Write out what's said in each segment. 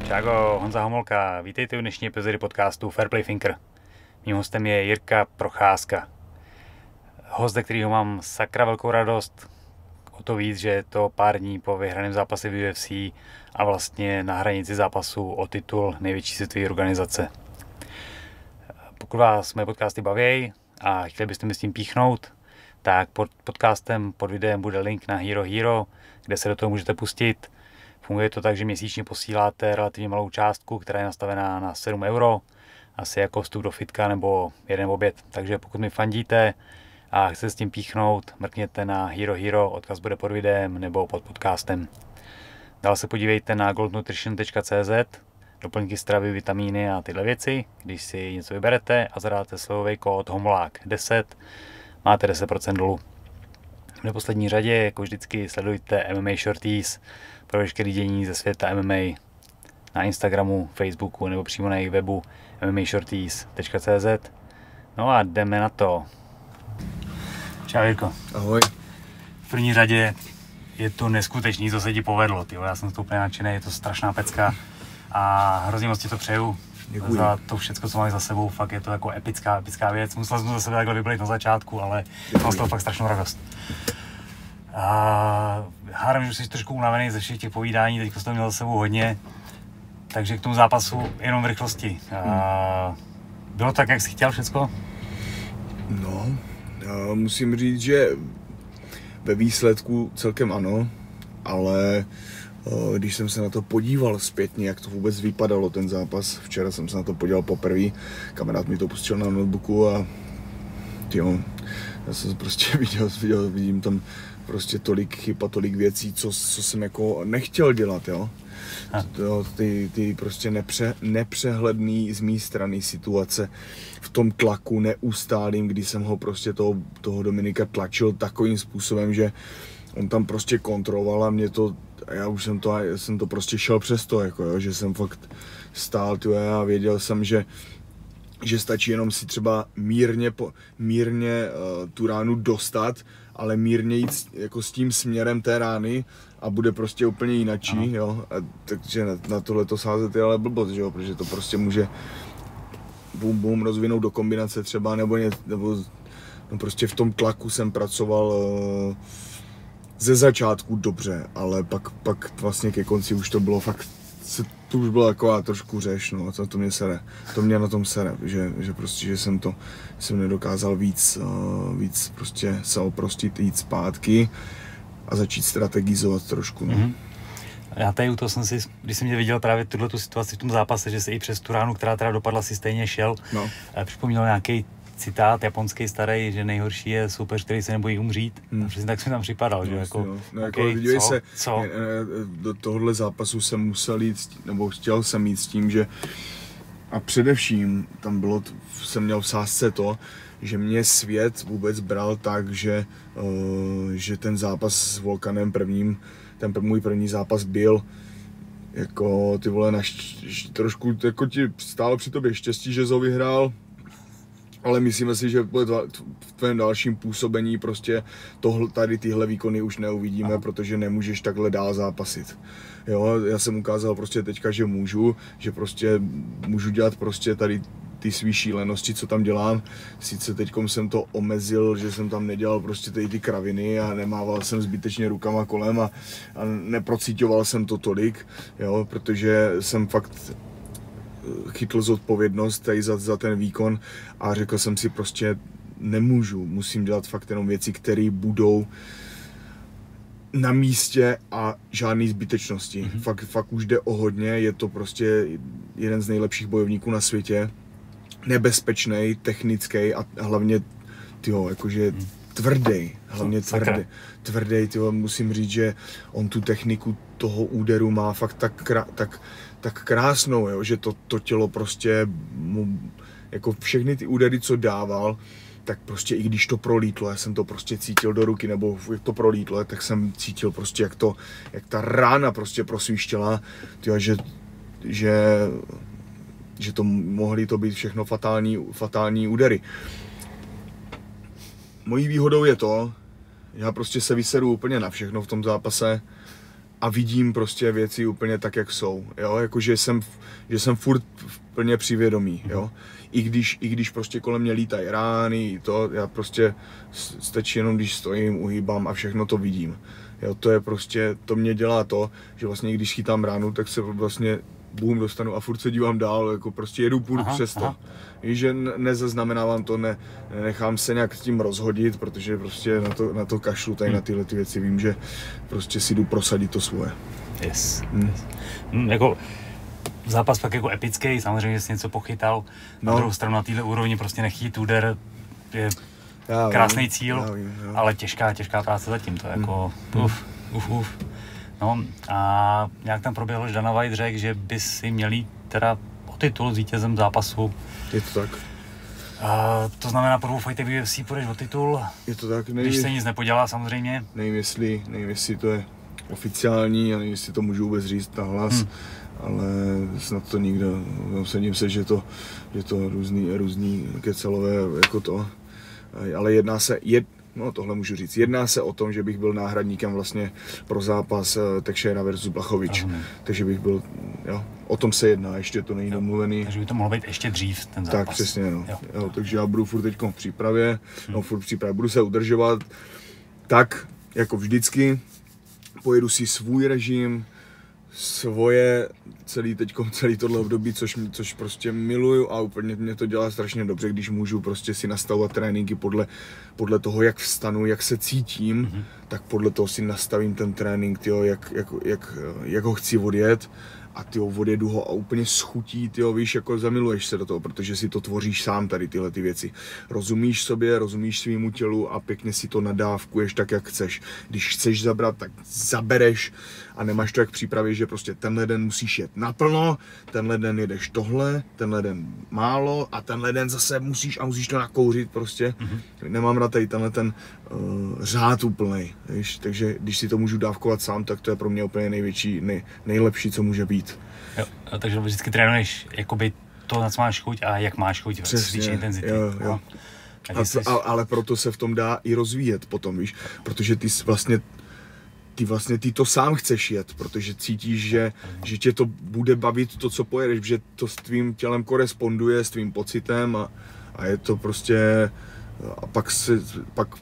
Čágo, Honza Homolka, vítejte u dnešní epizody podcastu Fair Play Thinker. Mým hostem je Jirka Procházka. Host, ze kterého mám sakra velkou radost, o to víc, že je to pár dní po vyhraném zápase v UFC a vlastně na hranici zápasu o titul největší světové organizace. Pokud vás moje podcasty baví a chtěli byste mi s tím píchnout, tak pod podcastem, pod videem bude link na Hero Hero, kde se do toho můžete pustit. Funguje to tak, že měsíčně posíláte relativně malou částku, která je nastavená na 7 €, asi jako vstup do fitka nebo jeden oběd. Takže pokud mi fandíte a chcete s tím píchnout, mrkněte na Hero Hero, odkaz bude pod videem nebo pod podcastem. Dál se podívejte na goldnutrition.cz, doplňky stravy, vitamíny a tyhle věci. Když si něco vyberete a zadáte slevový kód HOMOLÁK10, máte 10% dolů. V neposlední řadě, jako vždycky, sledujte MMA Shorties pro veškeré dění ze světa MMA na Instagramu, Facebooku nebo přímo na jejich webu mmashorties.cz. No a jdeme na to. Čau Jirko. Ahoj. V první řadě je to neskutečný, co se ti povedlo. Tyjo. Já jsem to úplně nadšený, je to strašná pecka a hrozně moc ti to přeju. Děkuji. Za to všechno, co máš za sebou, fakt je to jako epická věc. Musel jsem to za sebe takhle vybalit na začátku, ale mám z toho fakt strašnou radost. Hádám, že jsi trošku unavený ze všech těch povídání, teď jsi to měl za sebou hodně, takže k tomu zápasu jenom v rychlosti. Bylo tak, jak jsi chtěl všecko? No, musím říct, že ve výsledku celkem ano, ale když jsem se na to podíval zpětně, jak to vůbec vypadalo ten zápas, včera jsem se na to podíval poprvé, kamarád mi to pustil na notebooku a jo, já jsem prostě vidím tam prostě tolik chyb a tolik věcí, co jsem jako nechtěl dělat, jo. Ty prostě nepřehledný z mé strany situace v tom tlaku neustálým, kdy jsem ho prostě toho Dominika tlačil takovým způsobem, že on tam prostě kontroloval a mě to, já jsem to prostě šel přes to, jako jo, že jsem fakt stál a věděl jsem, že stačí jenom si třeba mírně tu ránu dostat, ale mírně jít jako s tím směrem té rány a bude prostě úplně jinačí, jo. Takže na tohle to sázet je ale blbost, že jo, protože to prostě může bum rozvinout do kombinace třeba, nebo no prostě v tom tlaku jsem pracoval ze začátku dobře, ale pak vlastně ke konci už to bylo fakt, to už byla taková trošku řeš, no, to mě na tom sere, že prostě, že jsem nedokázal víc prostě se oprostit, jít zpátky a začít strategizovat trošku, no. Mm-hmm. Já tady u toho jsem si, když jsem tě viděl právě tu situaci v tom zápase, že se i přes tu ránu, která teda dopadla, si stejně šel, no. Připomínal nějaký citát japonský starý, že nejhorší je soupeř, který se nebojí umřít. A přesně tak jsem tam připadal, že jako, no, jako dívej se, do tohohle zápasu jsem musel jít, nebo chtěl jsem jít s tím, že a především tam jsem měl v sázce to, že mě svět vůbec bral tak, že ten zápas s Volkanem ten můj první zápas byl jako ty vole trošku jako ti stálo při tobě štěstí, že jsi ho vyhrál, ale myslíme si, že v tvém dalším působení prostě tady tyhle výkony už neuvidíme, protože nemůžeš takhle dál zápasit. Jo, já jsem ukázal prostě teďka, že můžu dělat prostě tady ty svý šílenosti, co tam dělám. Sice teďkom jsem to omezil, že jsem tam nedělal prostě ty kraviny a nemával jsem zbytečně rukama kolem a neprocíťoval jsem to tolik, jo, protože jsem fakt chytl zodpovědnost tady za ten výkon a řekl jsem si prostě musím dělat fakt jenom věci, které budou na místě a žádný zbytečnosti. Mm-hmm. Fakt už jde o hodně, je to prostě jeden z nejlepších bojovníků na světě, nebezpečný, technický a hlavně jakože tvrdý, tvrdý, musím říct, že on tu techniku toho úderu má fakt tak krásnou, jo, že to tělo prostě jako všechny ty údery, co dával, tak prostě i když to prolítlo, já jsem to prostě cítil do ruky, nebo jak to prolítlo, tak jsem cítil prostě, jak ta rána prostě prosvíštěla, že to mohly to být všechno fatální údery. Mojí výhodou je to, já prostě se vyseru úplně na všechno v tom zápase a vidím prostě věci úplně tak, jak jsou, jo, jakože jsem furt plně přivědomý, jo. I když prostě kolem mě lítají rány, já prostě stačí jenom, když stojím, uhýbám a všechno to vidím. Jo, to je prostě, to mě dělá to, že vlastně když chytám ránu, tak se vlastně boom dostanu a furt se dívám dál, jako prostě jedu půl přes to. Víš, že nezaznamenávám to, nechám se nějak s tím rozhodit, protože prostě na to kašlu, tady na tyhle ty věci vím, že prostě si jdu prosadit to svoje. Yes. Jako zápas pak jako epický, samozřejmě jsi něco pochytal, na druhou stranu na téhle úrovni prostě nechýt úder je krásný cíl, ale těžká práce zatím, to je jako uf. No a nějak tam proběhlo, že Dana White řekl, že by si měli teda o titul s vítězem zápasu. Je to tak. To znamená, po 2 fightech v UFC půjdeš o titul. Je to tak, když se nic nepodělá samozřejmě. Nevím, jestli to je oficiální a nevím, jestli to můžu vůbec říct na hlas, ale snad to nikdo, sedím se, že to různý kecelové jako to, ale tohle můžu říct. Jedná se o tom, že bych byl náhradníkem vlastně pro zápas Teixeira versus Blachowicz. Takže bych byl, jo, o tom se jedná, ještě to není domluvený. Takže by to mohlo být ještě dřív ten zápas. Tak přesně, no. Jo, takže já budu furt teďkom v přípravě, budu se udržovat tak, jako vždycky. Pojedu si svůj režim, svoje celý tohle období, což prostě miluju a úplně mě to dělá strašně dobře, když můžu prostě si nastavovat tréninky podle toho, jak vstanu, jak se cítím, tak podle toho si nastavím ten trénink, tyjo, jak ho chci odjet a tyjo, odjedu ho a úplně schutí, tyjo, víš, jako zamiluješ se do toho, protože si to tvoříš sám tady tyhle ty věci. Rozumíš sobě, rozumíš svýmu tělu a pěkně si to nadávkuješ tak, jak chceš. Když chceš zabrat, tak zabereš a nemáš to jak v přípravě, že prostě tenhle den musíš jet naplno, tenhle den jedeš tohle, tenhle den málo a tenhle den zase musíš to nakouřit prostě. Nemám rád tady tenhle ten řád úplnej, víš? Takže když si to můžu dávkovat sám, tak to je pro mě úplně nejlepší, co může být. Jo, takže vždycky trénuješ jakoby to, na co máš chuť a jak máš chuť v větší intenzitě. Jo. Ale proto se v tom dá i rozvíjet potom, víš, protože ty to sám chceš jet, protože cítíš, že tě to bude bavit to, co pojedeš, že to s tvým tělem koresponduje, s tvým pocitem a je to prostě, a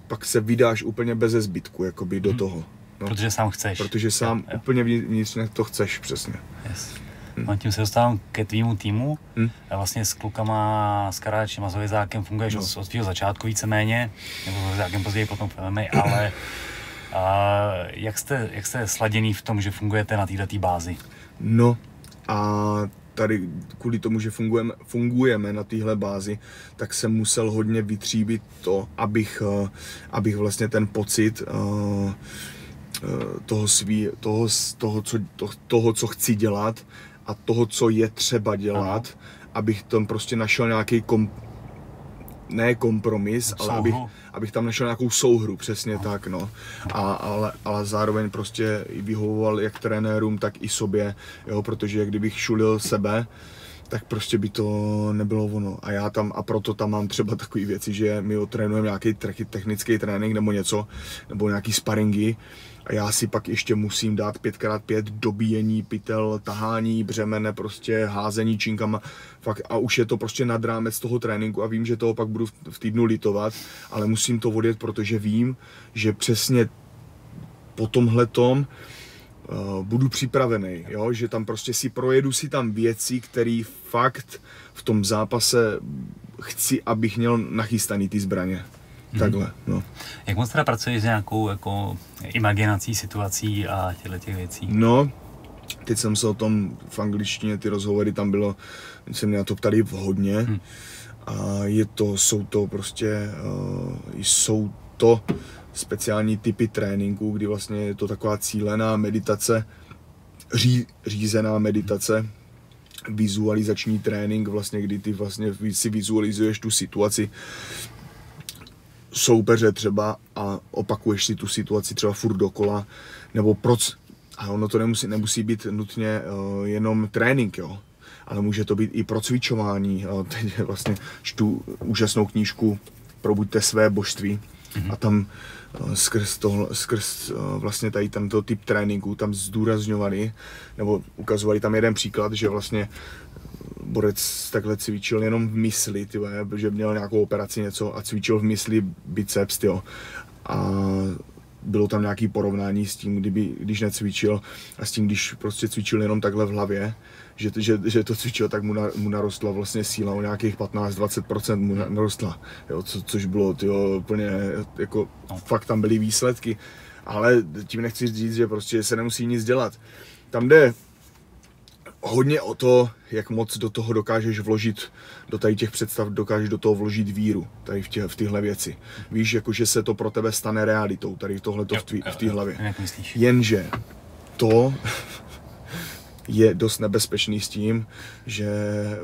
pak se vydáš úplně beze zbytku, jakoby do toho. No. Protože sám chceš. Protože sám úplně vnitřně to chceš, přesně. Yes. No, tím se dostávám ke tvýmu týmu. Vlastně s klukama, s Karáčem a s Hovězákem funguješ od tvýho začátku víceméně, nebo s Hovězákem později potom v MMA, ale jak jste sladěný v tom, že fungujete na této bázi? No a tady kvůli tomu, že fungujeme na téhle bázi, tak jsem musel hodně vytříbit to, abych vlastně ten pocit toho, co chci dělat a toho, co je třeba dělat, abych tam prostě našel nějaký ne kompromis, ale abych tam našel nějakou souhru, přesně tak, no. Ale zároveň prostě i vyhovoval jak trenérům, tak i sobě, jo, protože kdybych šulil sebe, tak prostě by to nebylo ono. A proto tam mám třeba takové věci, že my otrénujeme nějaký technický trénink nebo něco, nebo nějaký sparingy, a já si pak ještě musím dát 5x5 dobíjení pytel, tahání břemene, prostě házení činkama. Fakt, a už je to prostě nad rámec toho tréninku a vím, že toho pak budu v týdnu litovat, ale musím to odjet, protože vím, že přesně po tomhletom budu připravený, jo? Že tam prostě projedu si tam věci, které fakt v tom zápase chci, abych měl nachystaný ty zbraně. Takhle, no. Jak moc teda pracuješ s nějakou jako imaginací situací a těch věcí? No, teď jsem se o tom v angličtině, ty rozhovory tam bylo, se mě na to ptali hodně a jsou to speciální typy tréninku, kdy vlastně je to taková cílená meditace, řízená meditace, vizualizační trénink, vlastně, kdy ty vlastně si vizualizuješ tu situaci soupeře třeba a opakuješ si tu situaci třeba furt dokola, nebo a ono to nemusí být nutně jenom trénink, jo, ale může to být i procvičování. Teď vlastně čtu úžasnou knížku Probuďte své božství A tam skrz vlastně tady tento typ tréninku tam zdůrazňovali, nebo ukazovali tam jeden příklad, že vlastně borec takhle cvičil jenom v mysli, že měl nějakou operaci něco a cvičil v mysli biceps, a bylo tam nějaké porovnání s tím, když necvičil a s tím, když prostě cvičil jenom takhle v hlavě, že to cvičil, tak mu narostla vlastně síla o nějakých 15-20% mu narostla, jo, což bylo úplně jako fakt tam byly výsledky, ale tím nechci říct, že prostě se nemusí nic dělat. Tam jde hodně o to, jak moc do toho dokážeš vložit, do tady těch představ dokážeš do toho vložit víru, tady v tyhle věci. Víš, jakože se to pro tebe stane realitou, tady tohleto v té hlavě. Jenže to je dost nebezpečný s tím, že...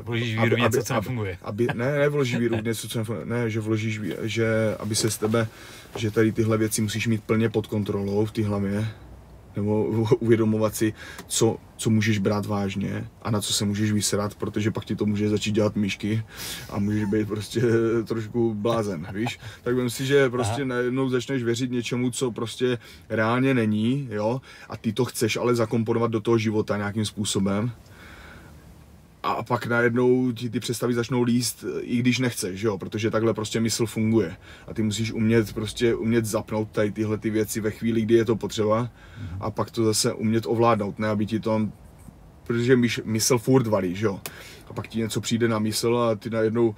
Vložíš víru v něco, co nefunguje. Ne, vložíš víru v něco, co nefunguje. Ne, že vložíš víru, že aby se z tebe, že tady tyhle věci musíš mít plně pod kontrolou v té hlavě, nebo uvědomovat si, co můžeš brát vážně a na co se můžeš vysrat, protože pak ti to může začít dělat myšky a můžeš být prostě trošku blázen, víš? Tak vem si, že prostě najednou začneš věřit něčemu, co prostě reálně není, jo? A ty to chceš ale zakomponovat do toho života nějakým způsobem. A pak najednou ti ty představy začnou líst, i když nechceš, jo? Protože takhle prostě mysl funguje. A ty musíš umět zapnout tady tyhle ty věci ve chvíli, kdy je to potřeba a pak to zase umět ovládnout, ne aby ti to, protože mysl furt valí, jo? A pak ti něco přijde na mysl a ty najednou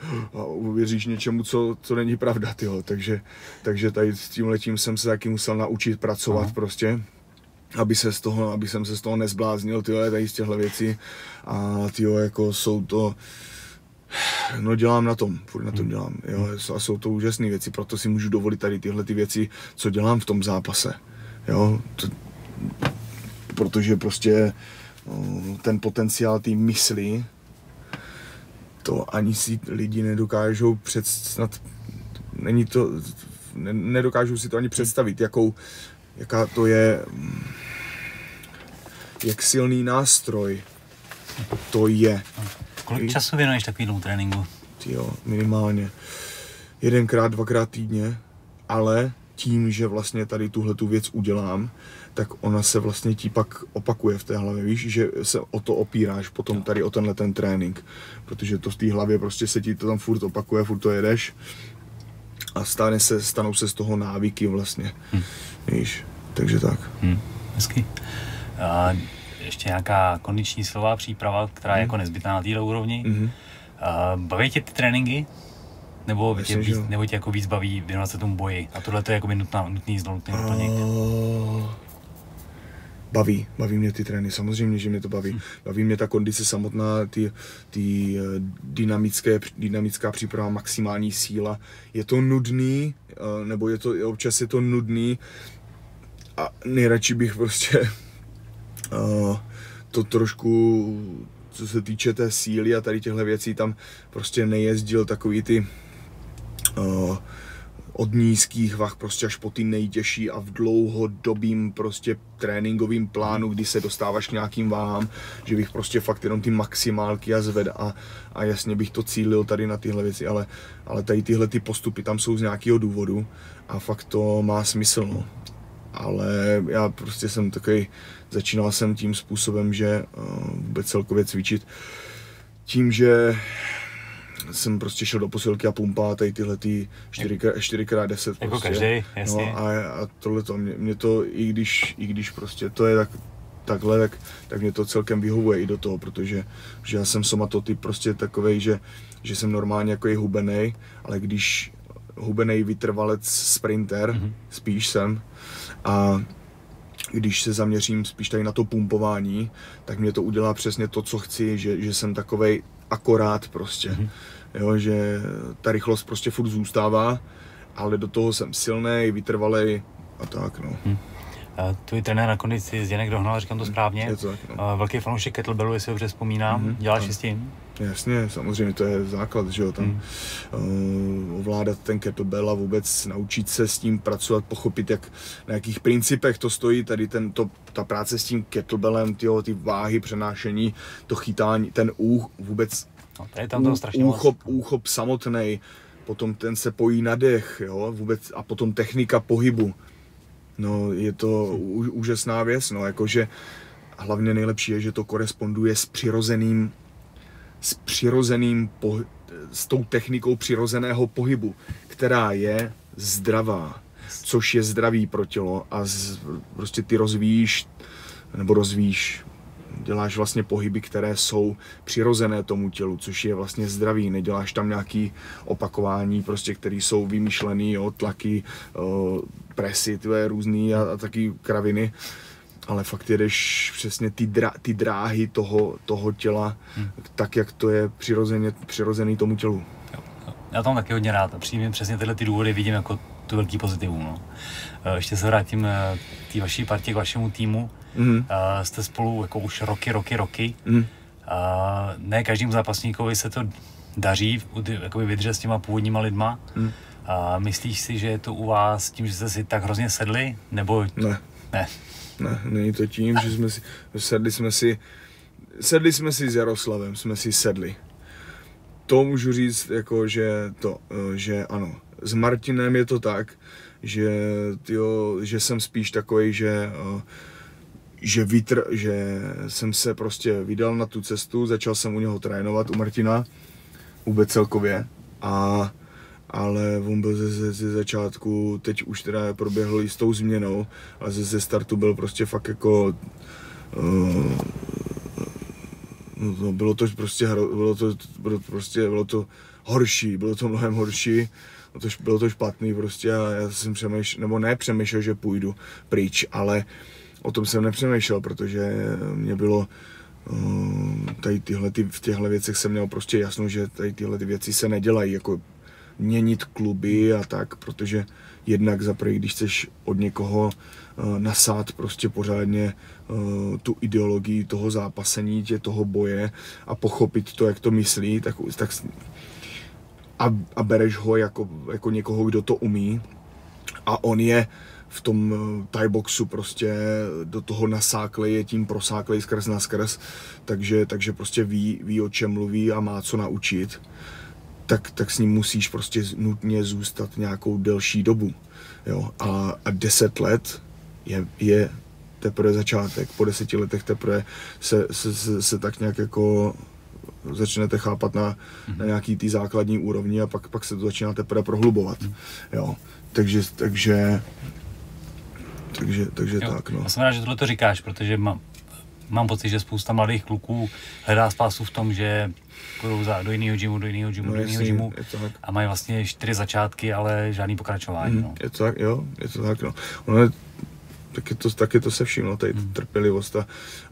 uvěříš něčemu, co není pravda, tyjo. Takže tady s tímhletím jsem se taky musel naučit pracovat prostě. Aby jsem se z toho nezbláznil, tady z těchto věcí a jako jsou to, no dělám na tom, furt na tom dělám, jo, a jsou to úžasné věci, proto si můžu dovolit tady tyhle ty věci, co dělám v tom zápase, jo, protože prostě ten potenciál té mysli, to ani si lidi nedokážou nedokážou si to ani představit, jaká to je, jak silný nástroj to je. Kolik času věnuješ takovému tréninku? Jo, minimálně 1x, 2x týdně, ale tím, že vlastně tady tuhletu věc udělám, tak ona se vlastně ti pak opakuje v té hlavě, víš, že se o to opíráš potom tady o tenhle ten trénink, protože to v té hlavě prostě se ti to tam furt opakuje, furt to jedeš a stanou se z toho návyky vlastně, víš, takže tak. Hezky. A ještě nějaká kondiční silová příprava, která je jako nezbytná na této úrovni. Baví tě ty tréninky? Nebo tě jako víc baví věnovat se tomu boji? A tohle to je jako nutný doplněk? Baví mě ty tréninky, samozřejmě, že mě to baví. Baví mě ta kondice samotná, ty dynamická příprava, maximální síla. Je to nudný, nebo občas je to nudný a nejradši bych prostě to trošku, co se týče té síly a tady těchto věcí, tam prostě nejezdil takový ty od nízkých vah prostě až po ty nejtěžší a v dlouhodobým prostě tréninkovým plánu, kdy se dostáváš k nějakým váhám, že bych prostě fakt jenom ty maximálky a zved a jasně bych to cílil tady na tyhle věci, ale tady tyhle ty postupy tam jsou z nějakého důvodu a fakt to má smysl, no. Ale já prostě jsem takový, začínal jsem tím způsobem, že vůbec celkově cvičit tím, že jsem prostě šel do posilky a pumpa tady tyhle ty 4x10 jako prostě. Každý, jasně. No a tohleto, mě to, i když prostě to je takhle, tak mě to celkem vyhovuje i do toho, protože já jsem somatotyp prostě takovej, že jsem normálně jako je hubenej, ale když hubenej vytrvalec sprinter, spíš jsem, a když se zaměřím spíš tady na to pumpování, tak mě to udělá přesně to, co chci, že jsem takovej akorát prostě, jo, že ta rychlost prostě furt zůstává, ale do toho jsem silnej, vytrvalej a tak, no. Tvůj trenér na kondici Zdeněk Dohnal, říkám to správně, je to tak, no. Velký fanoušek kettlebellu, jestli ho dobře vzpomínám, děláš s tím? Jasně, samozřejmě, to je základ, že jo, tam ovládat ten kettlebell a vůbec naučit se s tím pracovat, pochopit, na jakých principech to stojí, tady ta práce s tím kettlebellem, ty váhy, přenášení, to chytání, ten vůbec no, tady tam toho strašně úchop samotnej, potom ten se pojí na dech, jo, vůbec, a potom technika pohybu. No, je to úžasná věc, no, jakože hlavně nejlepší je, že to koresponduje s tou technikou přirozeného pohybu, která je zdravá, což je zdravý pro tělo a prostě ty děláš vlastně pohyby, které jsou přirozené tomu tělu, což je vlastně zdravý, neděláš tam nějaký opakování, prostě, které jsou vymyšlený, jo, tlaky, presy, různý a taky kraviny, ale fakt jedeš přesně ty dráhy toho těla, tak, jak to je přirozený tomu tělu. Já tam taky hodně rád a přímě přesně tyhle ty důvody vidím jako tu velký pozitivum. No. Ještě se vrátím k té vaší partě, k vašemu týmu. Jste spolu jako už roky. Ne každému zápasníkovi se to daří vydržet s těma původníma lidma. Myslíš si, že je to u vás tím, že jste si tak hrozně sedli? Nebo... Ne, není to tím, že sedli jsme si s Jaroslavem, jsme si sedli. To můžu říct, jako, že ano. S Martinem je to tak, že jsem spíš takovej, že jsem se prostě vydal na tu cestu, začal jsem u něho trénovat, u Martina, vůbec celkově, ale on byl ze začátku, teď už teda proběhl jistou změnou, ale ze startu byl prostě fakt jako, bylo to horší, bylo to mnohem horší, bylo to špatný prostě a já jsem přemýšlel, že půjdu pryč, ale o tom jsem nepřemýšlel, protože mě bylo v těchto věcech jsem měl prostě jasno, že tady tyhle ty věci se nedělají, jako měnit kluby a tak, protože jednak zaprvé, když chceš od někoho nasát prostě pořádně tu ideologii toho zápasení, toho boje a pochopit to, jak to myslí, tak a bereš ho jako někoho, kdo to umí a on je v tom Thai boxu prostě do toho nasáklej, je tím prosáklej skrz na skrz, takže prostě ví, o čem mluví a má co naučit, tak s ním musíš prostě nutně zůstat nějakou delší dobu. Jo? A 10 let je teprve začátek, po 10 letech teprve se tak nějak jako začnete chápat na nějaký ty základní úrovni a pak se to začíná teprve prohlubovat. Jo? Takže tak, no. Já jsem rád, že tohle to říkáš, protože mám pocit, že spousta mladých kluků hledá spásu v tom, že půjdou do jiného gymu a mají vlastně 4 začátky, ale žádný pokračování. No. Je to tak, no. Tak je to se vším, no, tady trpělivost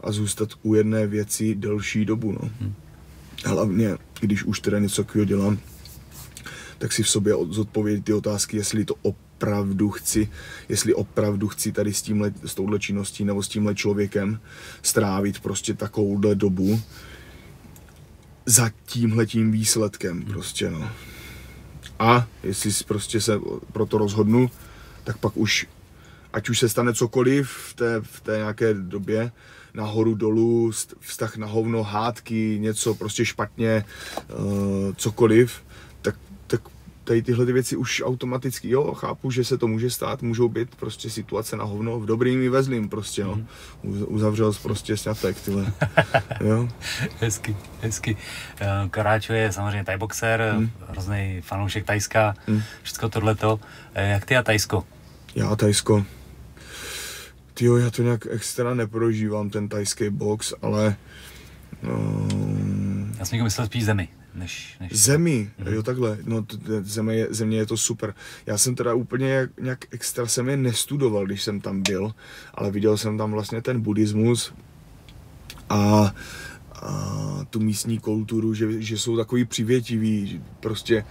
a zůstat u jedné věci delší dobu, no. Hlavně, když už teda něco takového dělám, tak si v sobě zodpovědět ty otázky, jestli opravdu chci tady s touhle činností nebo s tímhle člověkem strávit prostě takovouhle dobu za tímhletím výsledkem prostě, no. A jestli prostě se pro to rozhodnu, tak pak už, ať už se stane cokoliv v té nějaké době, nahoru, dolů, vztah na hovno, hádky, něco prostě špatně, cokoliv, tak tady tyhle ty věci už automaticky, jo, chápu, že se to může stát, můžou být prostě situace na hovno, v dobrým i ve zlým prostě, no. Uzavřel jsi prostě sňatek, tyhle, jo. Hezky. Karáčo je samozřejmě thaiboxer, hrozný fanoušek Thajska, všechno tohleto. Jak ty a Thajsko? Já Thajsko. Tyjo, já to nějak extra neprožívám, ten thajský box, ale... Já jsem myslel spíš zemi. Než... Zemi, jo takhle, no země je to super. Já jsem teda úplně nějak extra jsem je nestudoval, když jsem tam byl, ale viděl jsem tam vlastně ten buddhismus a tu místní kulturu, že jsou takový přivětiví, prostě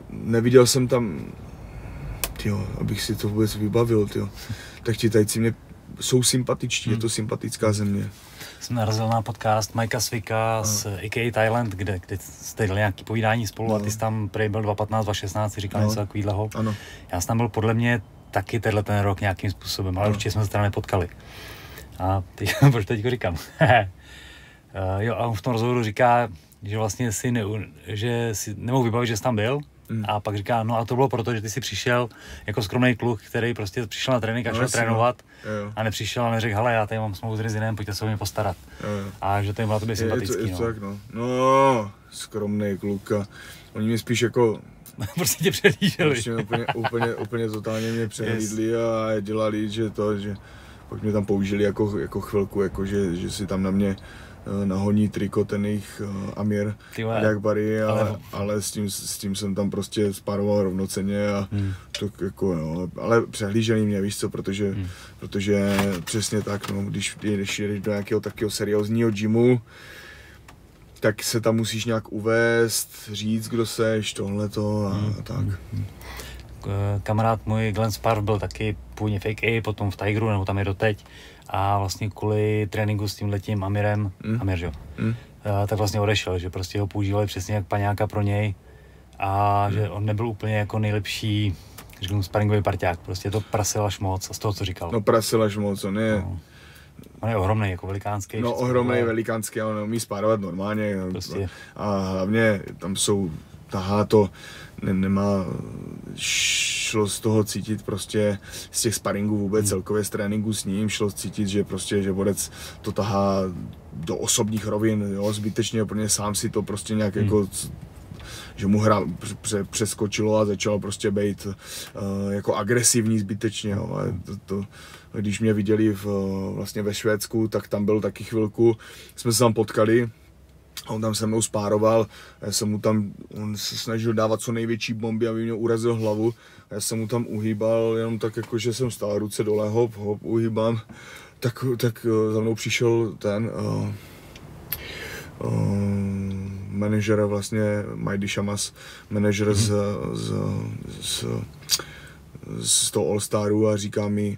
neviděl jsem tam, tyjo, abych si to vůbec vybavil, tyjo. Tak ti Tajci jsou sympatičtí, je to sympatická země. Jsem narazil na podcast Mikea Svika z IKEA Thailand, kde jste dělali nějaké povídání spolu a ty jsi tam prej byl 2015, 2016, říkal něco takovýhleho. Já jsem tam byl podle mě taky ten rok nějakým způsobem, ale určitě jsme se teda nepotkali. A proč teďko říkám? Jo, a on v tom rozhovoru říká, že vlastně si nemohl vybavit, že jsi tam byl, A pak říká, no a to bylo proto, že ty jsi přišel jako skromný kluk, který prostě přišel na trénink a šel trénovat a nepřišel a neřekl, hele, já tady mám smlouvu s Rizinem, pojďte se o mě postarat. A že to jim bylo tobě sympatický. Je to tak, no. No, skromný kluk a oni mě spíš jako... prostě tě přehlíželi. úplně totálně mě přehlídli a dělali, že pak mě tam použili jako chvilku, jako že si tam na mě nahoní triko ten jejich Amir Jakbari, ale s tím jsem tam prostě spároval rovnocenně a to jako no, ale přehlíželi mě, víš co, protože přesně tak, no, když jdeš do nějakého takového seriózního gymu, tak se tam musíš nějak uvést, říct, kdo seš, tohleto a tak. Kamarád můj Glenn Sparv byl taky původně v AK, potom v Tigeru, nebo tam je doteď. A vlastně kvůli tréninku s tímhletím Amirem, Amir, jo, tak vlastně odešel, že prostě ho používali přesně jak paňáka pro něj a že on nebyl úplně jako nejlepší, řeknu, sparingový parťák, prostě to prasil až moc a z toho, co říkal. No prasil až moc, on je... No. On je ohromný, jako velikánský. No ohromný, velikánský, ale on umí spárovat normálně. Prostě. A hlavně tam jsou, tahá to, nemá, šlo z toho cítit prostě z těch sparingů vůbec celkově z tréninku s ním, šlo cítit, že prostě, že borec to tahá do osobních rovin, jo, zbytečně, protože sám si to prostě nějak jako, že mu hra přeskočilo a začal prostě být jako agresivní zbytečně, jo. Když mě viděli vlastně ve Švédsku, tak tam byl taky chvilku, jsme se tam potkali, a on tam se mnou spároval, on se snažil dávat co největší bomby, aby mě urazil hlavu. Já jsem mu tam uhýbal, jenom tak jako, že jsem stál ruce dole, hop, uhýbám. Tak za mnou přišel ten manažer vlastně, Majdi Shamas, manažer z toho All Staru a říká mi,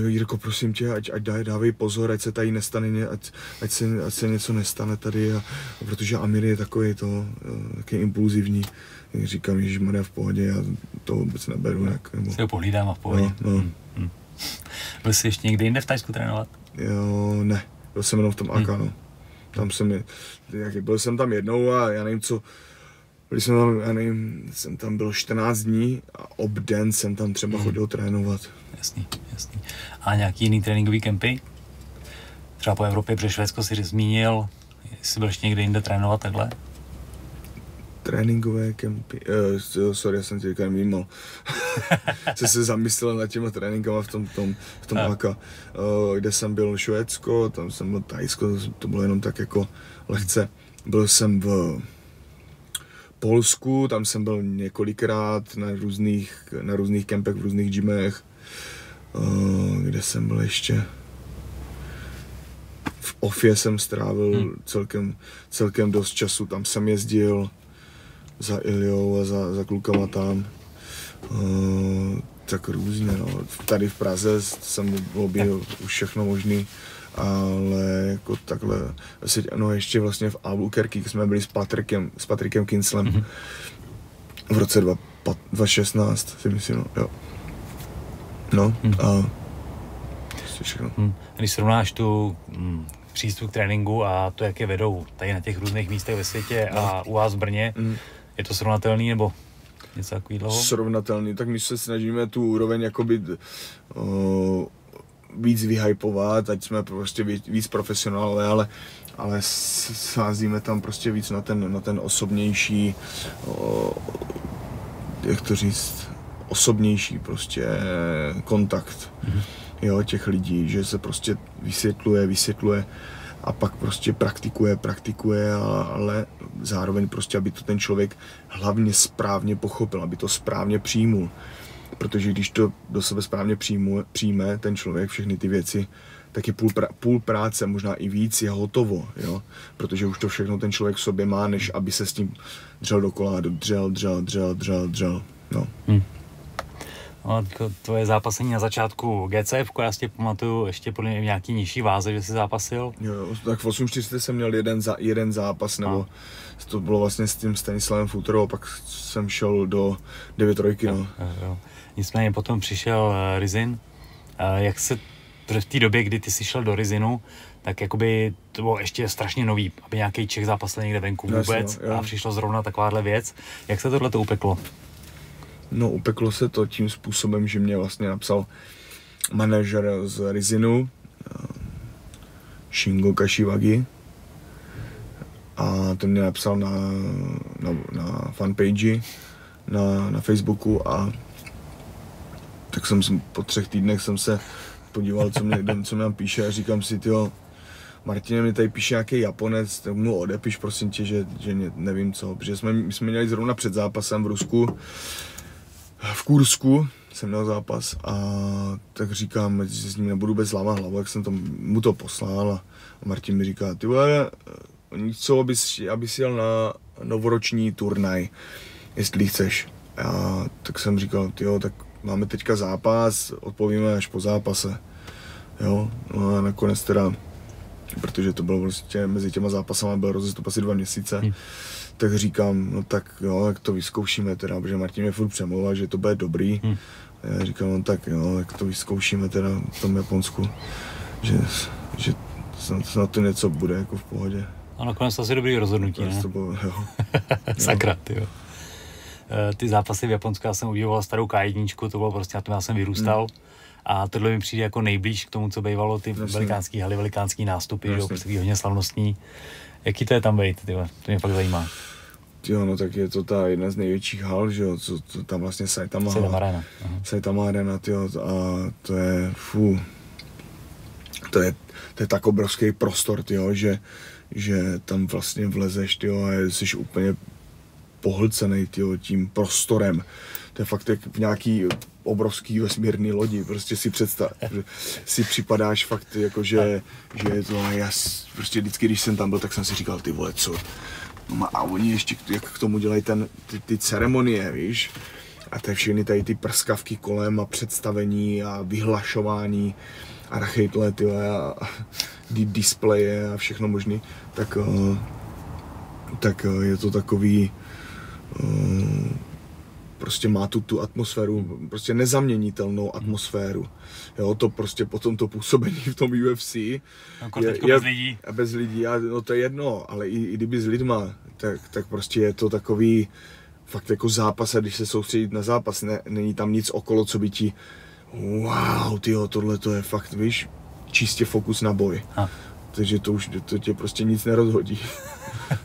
Jirko, prosím tě, ať dávej pozor, ať se tady nestane, ať se něco nestane tady, protože Amir je takový impulzivní. Říkám, ježišmarja, v pohodě, já to vůbec neberu. Nebo... Se ho pohlídám a v pohodě. No. Byl jsi ještě někde jinde v Thajsku trénovat? Jo, ne, byl jsem jenom v tom AK, no. Byl jsem tam jednou a já nevím co, jsem tam byl 14 dní a obden jsem tam třeba chodil trénovat. Jasný. A nějaký jiný tréninkový kempy? Třeba po Evropě, protože Švédsko si zmínil, jestli byl ještě někde jinde trénovat takhle? Tréninkové kempy, sorry, já jsem ti říkal mimo. Jsem se zamyslel nad těma tréninkama v tom AK. Kde jsem byl Švédsko, tam jsem byl Thajsko, to bylo jenom tak jako lehce. Byl jsem v Polsku, tam jsem byl několikrát na různých kempech, v různých gymech. Kde jsem byl ještě? V Ofě jsem strávil celkem dost času, tam jsem jezdil za Iljou a za klukama tam. Tak různě, no. Tady v Praze jsem objevil už všechno možný, ale jako takhle, no ještě vlastně v Albuquerque jsme byli s Patrickem Kinslem v roce 2016, si myslím, no, jo. No, a prostě všechno. Když srovnáš tu přístup k tréninku a to, jak je vedou tady na těch různých místech ve světě a u vás v Brně, je to srovnatelný nebo něco takového? Srovnatelný, tak my se snažíme tu úroveň jakoby víc vyhypovat, ať jsme prostě víc profesionálové, ale sázíme tam prostě víc na ten osobnější, jak to říct, osobnější prostě kontakt, jo, těch lidí, že se prostě vysvětluje a pak prostě praktikuje, ale zároveň prostě, aby to ten člověk hlavně správně pochopil, aby to správně přijmul. Protože když to do sebe správně přijme ten člověk, všechny ty věci, tak je půl práce, možná i víc, je hotovo, jo? Protože už to všechno ten člověk v sobě má, než aby se s tím dřel dokola, dřel, no. No, tvoje zápasení na začátku GCF, já si tě pamatuju ještě podle mě v nějaký nižší váze, že jsi zápasil. Jo, tak v 8.4 jsem měl jeden zápas, nebo to bylo vlastně s tím Stanislavem Futrou, a pak jsem šel do 9.3, no. Jo. Nicméně potom přišel Rizin. Jak se v té době, kdy ty jsi šel do Rizinu, tak jakoby to bylo ještě strašně nový, aby nějaký Čech zápasil někde venku vůbec. Jasně, a přišlo zrovna takováhle věc. Jak se tohle to upeklo? No, upeklo se to tím způsobem, že mě vlastně napsal manažer z Rizinu, Shingo Kashiwagi, a ten mě napsal na fanpage, na Facebooku, a tak jsem po 3 týdnech jsem se podíval, co mě tam píše, a říkám si, tyjo, Martin mi tady píše nějaký Japonec, tak mu odepiš prosím tě, že nevím co, protože my jsme měli zrovna před zápasem v Rusku, v Kursku jsem měl zápas, a tak říkám, že s ním nebudu bez lámat hlavu, jak jsem mu to poslal, a Martin mi říká, ty vole, co, abys jel na novoroční turnaj, jestli chceš. A tak jsem říkal, tyjo, tak máme teďka zápas, odpovíme až po zápase. Jo, no a nakonec teda, protože to bylo vlastně mezi těma zápasama byl rozestup asi 2 měsíce, tak říkám, no tak jo, tak to vyzkoušíme teda, protože Martin mě furt přemlouval, že to bude dobrý. Já říkám, no tak jo, tak to vyzkoušíme teda v tom Japonsku, že snad to něco bude jako v pohodě. A nakonec to asi dobrý rozhodnutí, ne? To bylo, jo. Sakra, tyjo. Ty zápasy v Japonsku, já jsem udělal starou K1, to bylo prostě, na tom já jsem vyrůstal. A tohle mi přijde jako nejblíž k tomu, co bývalo ty velikánský haly, velikánský nástupy, že prostě hodně slavnostní. Jaký to je tam být, tyhle? To mě fakt zajímá. Jo, no tak je to ta jedna z největších hal, že jo, co tam vlastně Saitama Arena. Saitama Arena, tyjo, a to je, to je tak obrovský prostor, tyjo, že tam vlastně vlezeš, tyjo, a jsi úplně pohlcenej, tyjo, tím prostorem. To je fakt jak v nějaký obrovský vesmírný lodi, prostě si představ, že si připadáš fakt jako, že je to, a já prostě vždycky, když jsem tam byl, tak jsem si říkal, ty vole, co? A oni ještě, jak k tomu dělají ty ceremonie, víš? A to je všechny tady ty prskavky kolem a představení a vyhlašování a rachejtle, tyhle, a displeje a všechno možný, tak je to takový, prostě má tu atmosféru, prostě nezaměnitelnou atmosféru. Jo, to prostě potom to působení v tom UFC je bez lidí. A bez lidí, no to je jedno, ale i kdyby s lidma, tak prostě je to takový fakt jako zápas, a když se soustředit na zápas, není tam nic okolo, co by ti wow, tyjo, tohle to je fakt, víš, čistě fokus na boj. Takže to tě prostě nic nerozhodí.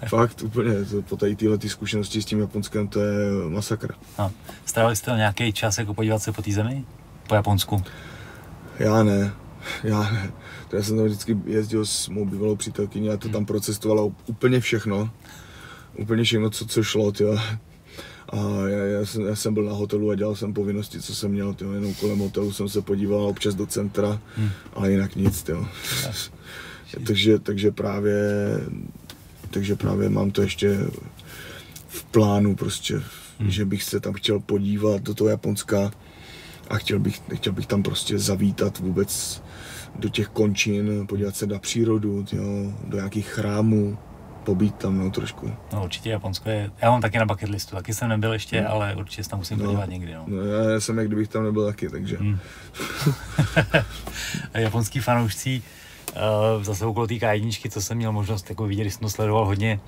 Fakt, úplně, po tady tyhle zkušenosti s tím Japonskem, to je masakr. Strávili jste nějaký čas jako podívat se po té zemi? Po Japonsku? Já ne. Já jsem tam vždycky jezdil s mou bývalou přítelkyní a to tam procestovalo úplně všechno. Úplně všechno, co šlo, tyjo. A já jsem byl na hotelu a dělal jsem povinnosti, co jsem měl, tyjo. Jenom kolem hotelu jsem se podíval občas do centra, ale jinak nic, tyjo. Takže právě mám to ještě v plánu prostě, že bych se tam chtěl podívat do toho Japonska a chtěl bych tam prostě zavítat vůbec do těch končin, podívat se na přírodu, tyjo, do nějakých chrámů, pobít tam, no, trošku. No určitě Japonsko je, já mám taky na bucket listu, taky jsem nebyl ještě, ale určitě se tam musím podívat někdy, no. No já jsem jak kdybych tam nebyl taky, takže. Japonský fanoušci, zase okolo té K1, co jsem měl možnost jako vidět, když jsem to sledoval hodně,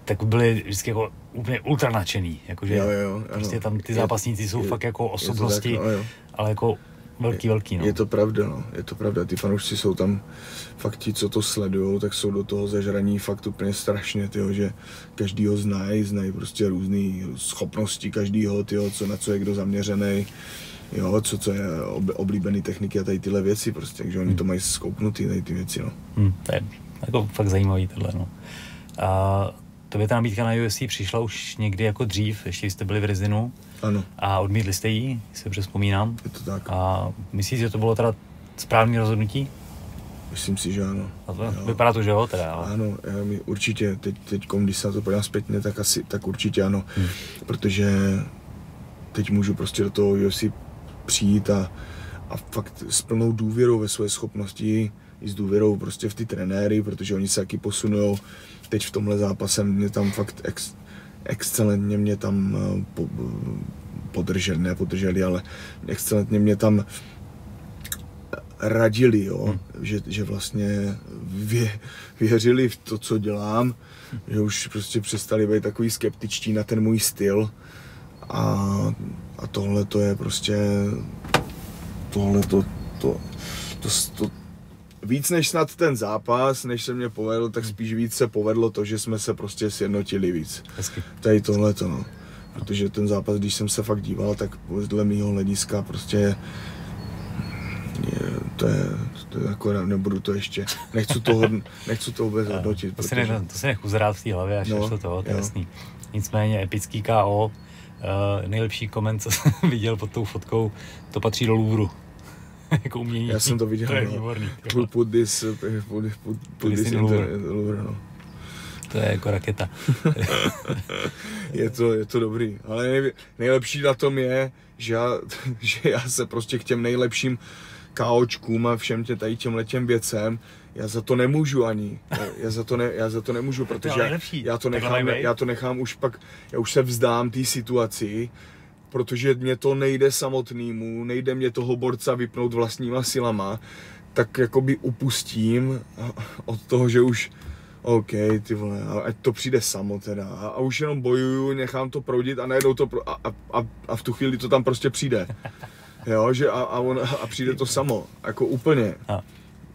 tak byli vždycky jako úplně ultra nadšený, jakože jo, prostě tam ty zápasníci jsou fakt jako osobnosti, ale jako velký, no. Je to pravda, ty fanoušci jsou tam fakt ti, co to sledujou, tak jsou do toho zažraní fakt úplně strašně, tyjo, že každýho znají prostě různé schopnosti každýho, tyjo, na co je kdo zaměřený, jo, co je oblíbený techniky a tady tyhle věci prostě, takže oni to mají zkouknutý, tady ty věci, no. To je jako fakt zajímavý tohle, no. A tobě ta nabídka na UFC přišla už někdy jako dřív, ještě jste byli v Rizinu. Ano. A odmítli jste ji, si dobře vzpomínám. Je to tak. A myslíš, že to bylo teda správné rozhodnutí? Myslím si, že ano. Vypadá to, že jo, teda, ale... Ano, určitě, teď když se na to podívám zpětně, tak určitě ano. Protože teď můžu prostě do toho UFC přijít a fakt s plnou důvěrou ve své schopnosti, i s důvěrou prostě v ty trenéry, protože oni se taky posunujou. Teď v tomhle zápase mě tam fakt excelentně mě tam podrželi, ale excelentně mě tam radili, jo, že vlastně věřili v to, co dělám, že už prostě přestali být takový skeptičtí na ten můj styl a tohle to je prostě, to víc než snad ten zápas, než se mě povedl, tak spíš víc se povedlo to, že jsme se prostě sjednotili víc. Hezky. Tady tohleto, no. Protože ten zápas, když jsem se fakt díval, tak dle mýho hlediska prostě to je jako, nebudu to ještě, nechci to vůbec hodnotit. To si nech uzrát v té hlavě, až to toho, to je jasný. Nicméně epický KO, nejlepší koment, co jsem viděl pod tou fotkou, to patří do Louvru. Jako umění. Já jsem to viděl, to je výborný. Put this in Louvre, no. To je jako raketa. je to dobrý, ale nejlepší na tom je, že já se prostě k těm nejlepším KOčkům a všem těmhletěm věcem, já za to nemůžu ani. Já za to nemůžu, protože já to nechám už pak, já už se vzdám té situaci, protože mě to nejde samotnému, nejde mě toho borca vypnout vlastníma silama, tak jakoby upustím od toho, že už OK, ty vole, ať to přijde samo teda a už jenom bojuju, nechám to proudit a najednou to a v tu chvíli to tam prostě přijde. Jo, že a přijde to samo, jako úplně.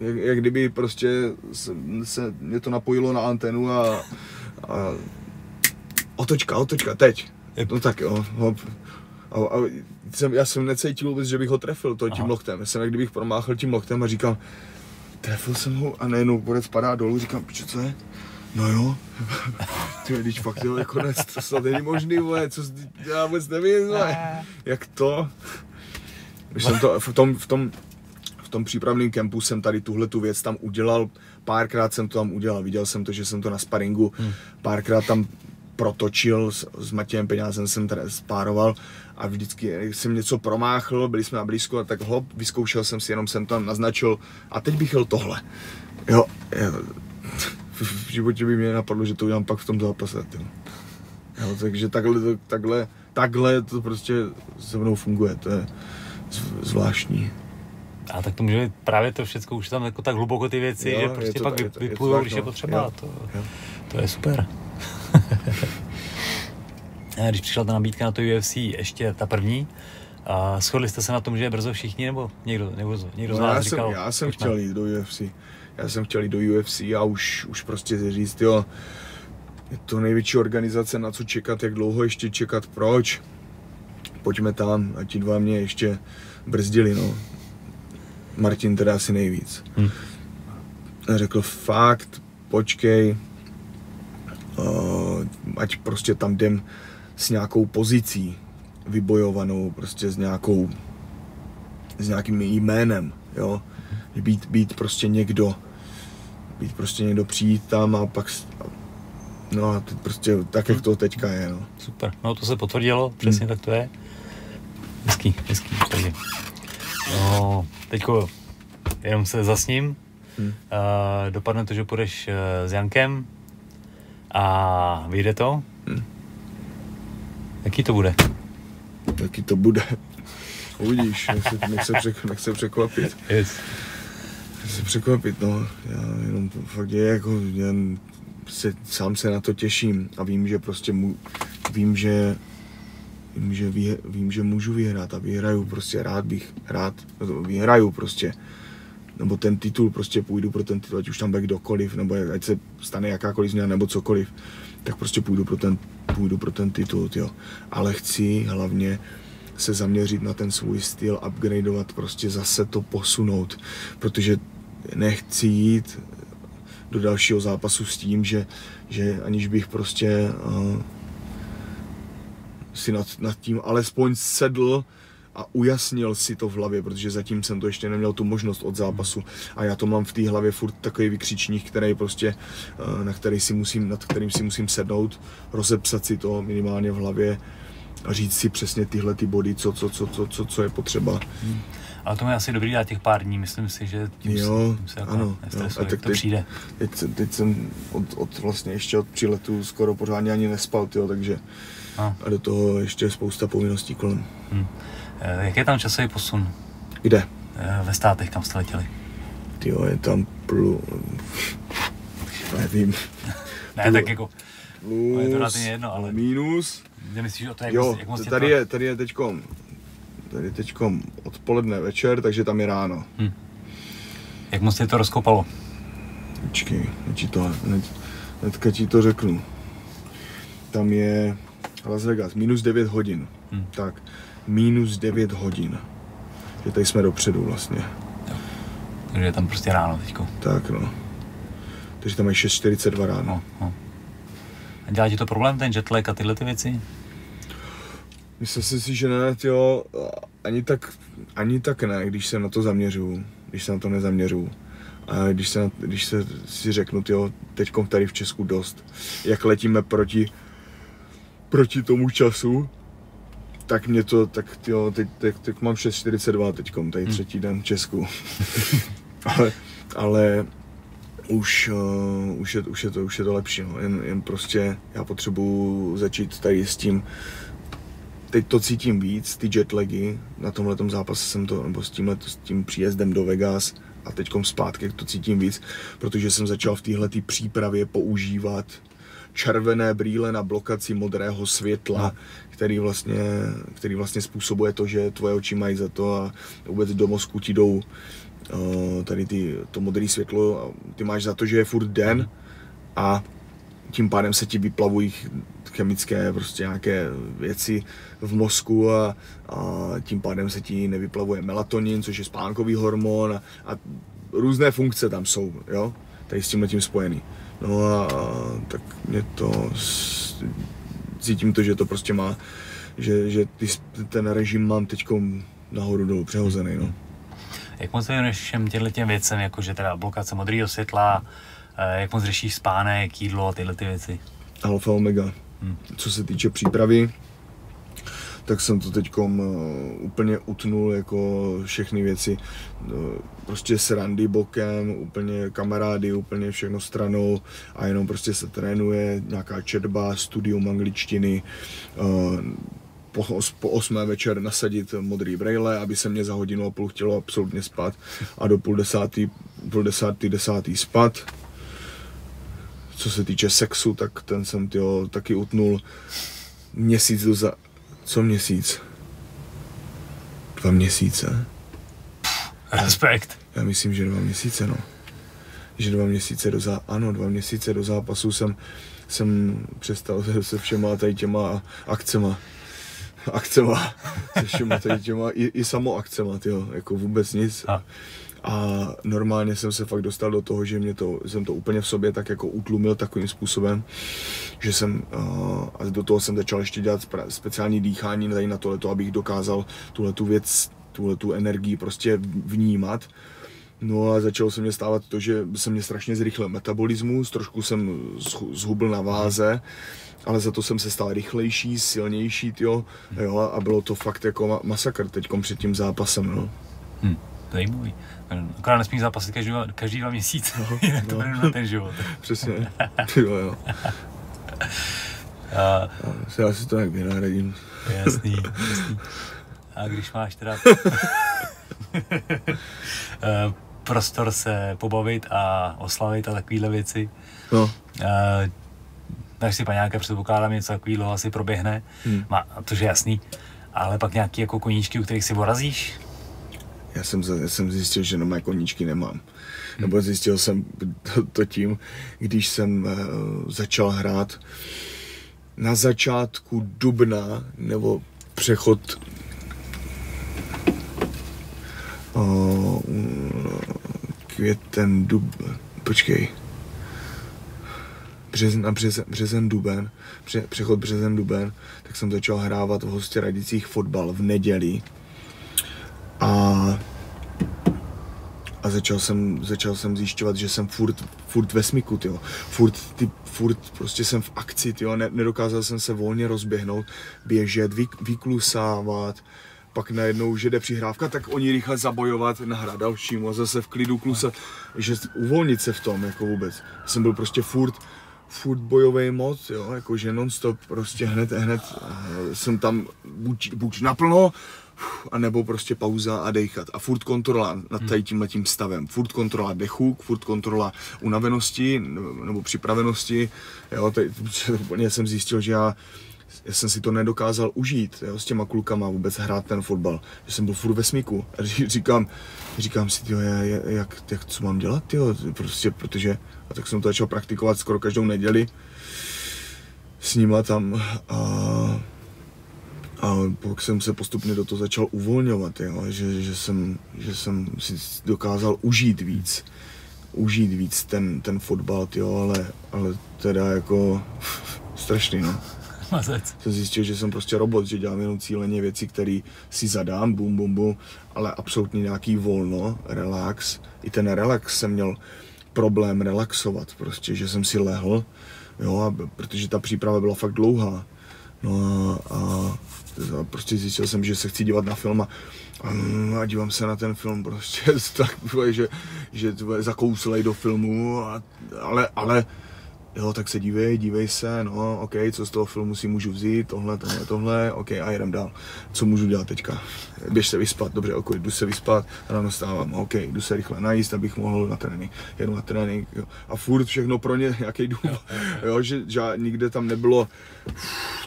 Jak kdyby prostě se mě to napojilo na antenu a otočka, teď. No tak jo, hop. Já jsem necítil vůbec, že bych ho trefil tím lochtem. Já jsem jak kdybych promáchl tím lochtem a říkám, trefil jsem ho a najednou borec padá dolů, říkám, piče, co je? No jo, ty když fakt jo, je konec, to snad není možný, vole, já vůbec nevím, vole, jak to? Když jsem to v tom přípravném kempu jsem tady tuhletu věc tam udělal, párkrát jsem to tam udělal, viděl jsem to, že jsem to na sparingu párkrát tam protočil, s Matějem Peňázem jsem tady spároval a vždycky jsem něco promáchl, byli jsme na blízko a tak hop, vyzkoušel jsem si, jenom jsem tam naznačil a teď bych jel tohle. Jo, v životě by mě napadlo, že to udělám pak v tom zápase. Jo, takže takhle to prostě se mnou funguje, to je zvláštní. A tak to může být právě to všechno, už tam jako tak hluboko ty věci, jo, že prostě pak vyplujou, když je potřeba, to je super. Když přišla ta nabídka na to UFC, ještě ta první, a shodli jste se na tom, že je brzo všichni, nebo někdo z vás říkal? Já jsem chtěl jít do UFC. A už prostě říct, jo, je to největší organizace, na co čekat, jak dlouho ještě čekat, proč? Pojďme tam a ti dva mě ještě brzdili, no. Martin teda asi nejvíc. A řekl, fakt, počkej, ať prostě tam jdem s nějakou pozicí vybojovanou, prostě s nějakým jménem, jo. Být prostě někdo, přijít tam a pak, no a prostě tak, jak to teďka je, no. Super, no to se potvrdilo, přesně tak to je. Hezký, takže. No, teďko jenom se zasním. Dopadne to, že půjdeš s Jankem a vyjde to. Jaký to bude? Jaký to bude? Uvidíš, nech se překvapit. Yes. Nech se překvapit, no. Já jenom to fakt je jako, sám se na to těším a vím, že prostě vím, že můžu vyhrát a vyhraju prostě, rád vyhraju prostě. Nebo ten titul, prostě půjdu pro ten titul, ať už tam bude kdokoliv, nebo ať se stane jakákoliv změna, nebo cokoliv, tak prostě půjdu pro ten titul, jo. Ale chci hlavně se zaměřit na ten svůj styl, upgradeovat, prostě zase to posunout, protože nechci jít do dalšího zápasu s tím, že aniž bych prostě si nad tím alespoň sedl a ujasnil si to v hlavě, protože zatím jsem to ještě neměl tu možnost od zápasu a já to mám v té hlavě furt takový vykřičník, který prostě, nad kterým si musím sednout, rozepsat si to minimálně v hlavě a říct si přesně tyhle ty body, co je potřeba. Ale to je asi dobrý dát těch pár dní, myslím si, že tím se jako nestresuje, jak to přijde. Teď jsem vlastně ještě od příletu skoro pořádně ani nespal, tyjo, takže a do toho ještě spousta povinností kolem. Jak je tam časový posun? Kde? ve státech, kam jste letěli? Tyjo, je tam nevím. Ne, tak jako, plus, je to relativně jedno, ale... Minus. Myslíš o to, jak moc tady je teďkom odpoledne večer, takže tam je ráno. Jak moc tě to rozkopalo? Počkej, hnedka ti to řeknu. Tam je Las Vegas, minus 9 hodin. Tak, minus 9 hodin. Že tady jsme dopředu vlastně. Jo. Takže je tam prostě ráno teďko. Tak no. Takže tam je 6:42 ráno. No. A dělá ti to problém, ten jetlag a tyhle ty věci? Myslím si, že ne, jo, ani tak ne, když se na to zaměřuju, když se na to nezaměřuju. A když se si řeknu, jo, teďkom tady v Česku dost, jak letíme proti tomu času, tak mě to, tak jo, teď mám 6:42 teďkom, tady třetí den v Česku. ale už je to lepší, no. Jen prostě já potřebuji začít tady s tím. Teď to cítím víc, ty jetlagy, na tomhletom zápase jsem to, nebo s tím příjezdem do Vegas a teďkom zpátky to cítím víc, protože jsem začal v téhletý přípravě používat červené brýle na blokaci modrého světla, který vlastně způsobuje to, že tvoje oči mají za to a vůbec do mozku ti jdou tady to modré světlo a ty máš za to, že je furt den a tím pádem se ti vyplavují chemické prostě nějaké věci v mozku a tím pádem se ti nevyplavuje melatonin, což je spánkový hormon a různé funkce tam jsou, jo, tady s tímhletím spojený. No a tak mě to, cítím to, že to prostě má, že ten režim mám teďko nahoru dolů přehozený, no. Jak moc věnuješ všem těm věcem, jakože teda blokace modrého světla, jak moc řešíš spánek, jídlo a tyhle ty věci? Alfa omega. Co se týče přípravy, tak jsem to teďkom úplně utnul jako všechny věci. Prostě srandy bokem, úplně kamarády, úplně všechno stranou a jenom prostě se trénuje, nějaká četba, studium angličtiny, po 8. večer nasadit modrý brejle, aby se mě za 1,5 hodiny chtělo absolutně spát a do půl desátý spát. Co se týče sexu, tak ten jsem taky utnul měsíc Co měsíc? 2 měsíce? Respekt. Já myslím, že 2 měsíce, no. Že 2 měsíce 2 měsíce do zápasu jsem přestal se všema tady těma akcema, se všema tady těma, i samoakcema, jako vůbec nic. A normálně jsem se fakt dostal do toho, že jsem to úplně v sobě tak jako utlumil takovým způsobem, že a do toho jsem začal ještě dělat speciální dýchání tady na tohleto, abych dokázal tuhletu věc, tuhletu energii prostě vnímat. No a začalo se mě stávat to, že se mě strašně zrychlil metabolismus, trošku jsem zhubl na váze, ale za to jsem se stal rychlejší, silnější, jo, a bylo to fakt jako masakr teďkom před tím zápasem, no. Zajímavý. Akorát nesmíš zápasit každý 2 měsíce, jinak to jde na ten život. Přesně, jo. Já si to nějak vynahradím. Jasný. A když máš teda prostor se pobavit a oslavit a takovýhle věci, dáš si paňáka, předpokládám, něco takovýhle asi proběhne, to je jasný, ale pak nějaký jako koníčky, u kterých si porazíš? Já jsem zjistil, že normální koníčky nemám. Nebo zjistil jsem to tím, když jsem začal hrát na začátku dubna, nebo přechod březen, duben, přechod březen, duben, tak jsem začal hrávat v Hostěradicích fotbal v neděli. A začal jsem zjišťovat, že jsem furt ve smyku, tyjo. Furt prostě jsem v akci, tyjo. Nedokázal jsem se volně rozběhnout, běžet, vyklusávat, pak najednou, že jde přihrávka, tak oni rychle zabojovat, nahrát dalšímu a zase v klidu klusat, že uvolnit se v tom, jako vůbec. Jsem byl prostě furt bojovej moc, jo, jakože non-stop, prostě hned jsem tam buď naplno, a nebo prostě pauza a dejchat. A furt kontrola nad tady tímhletím stavem. Furt kontrola dechu, furt kontrola unavenosti nebo připravenosti. Jo, úplně jsem zjistil, že já jsem si to nedokázal užít, jo, s těma klukama vůbec hrát ten fotbal. Že jsem byl furt ve smyku. A říkám si, tyjo, jak co mám dělat, tyjo, prostě, protože, a tak jsem to začal praktikovat skoro každou neděli s nima tam a pak jsem se postupně do toho začal uvolňovat, jo, že jsem si dokázal užít víc ten fotbal, tyjo, ale teda jako strašný, no. Jsem zjistil, že jsem prostě robot, že dělám jenom cíleně věci, které si zadám, bum, ale absolutně nějaký volno, relax. I ten relax jsem měl problém relaxovat, prostě, že jsem si lehl, jo, protože ta příprava byla fakt dlouhá. No a prostě zjistil jsem, že se chci dívat na film a dívám se na ten film prostě tak, že zakouslej do filmu, ale jo, tak se dívej se, no, ok, co z toho filmu si můžu vzít, tohle, ok, a jedem dál. Co můžu dělat teďka? Běž se vyspat, dobře, ok, jdu se vyspat, ráno stávám, ok, jdu se rychle najíst, abych mohl na trénink, jedu na trénink, jo. A furt všechno pro ně, jaký důvod, jo, že nikde tam nebylo,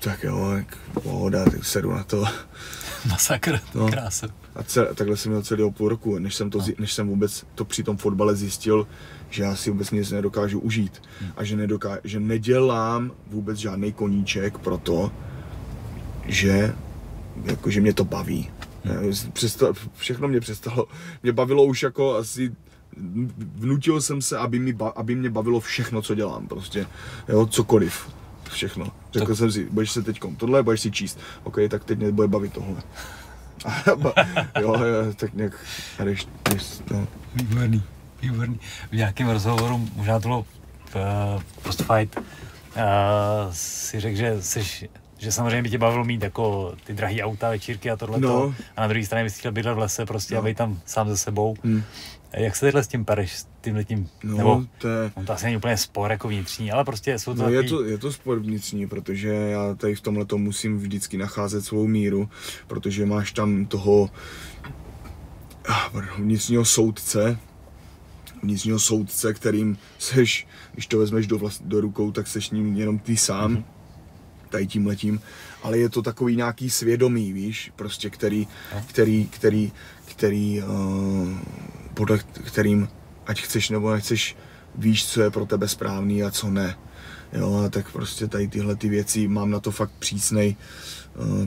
tak jo, pohoda, tak sedu na to. Masakr, no. Krása. A takhle jsem měl celého půl roku, než jsem vůbec to při tom fotbale zjistil, že já si vůbec nic nedokážu užít a že nedělám vůbec žádný koníček proto, že mě to baví. Všechno mě přestalo, mě bavilo už jako asi, vnutil jsem se, aby mě bavilo všechno, co dělám prostě, jo, cokoliv, všechno. Řekl jsem si, budeš se teďkom tohle, budeš si číst, ok, tak teď mě bude bavit tohle. Jo, tak nějak, no. Výborný. V nějakém rozhovoru, možná to bylo post-fight, si řekl, že samozřejmě by tě bavilo mít jako ty drahý auta, večírky a tohleto, no. A na druhé straně bys chtěl bydlet v lese prostě, a být tam sám se sebou. Jak se tyhle s tím pereš, s tímhletím, no, nebo to asi není úplně spor jako vnitřní, ale prostě jsou to je to spor vnitřní, protože já tady v tomhletom musím vždycky nacházet svou míru, protože máš tam toho vnitřního soudce, kterým seš, když to vezmeš do rukou, tak seš ním jenom ty sám, tady tímhletím, ale je to takový nějaký svědomí, víš, prostě, podle kterým, ať chceš nebo nechceš, víš, co je pro tebe správný a co ne. Jo, a tak prostě tady tyhle ty věci, mám na to fakt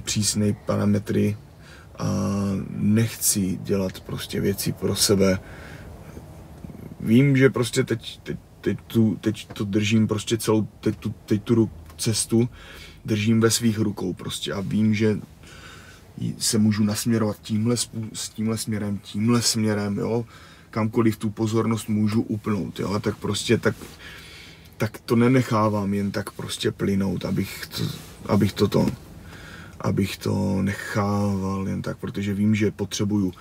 přísnej parametry a nechci dělat prostě věci pro sebe. Vím, že prostě teď to držím prostě teď tu cestu držím ve svých rukou prostě a vím, že se můžu nasměrovat tímhle směrem, jo, kamkoliv tu pozornost můžu upnout, jo, tak prostě tak to nenechávám jen tak prostě plynout, abych to nechával jen tak, protože vím, že potřebuju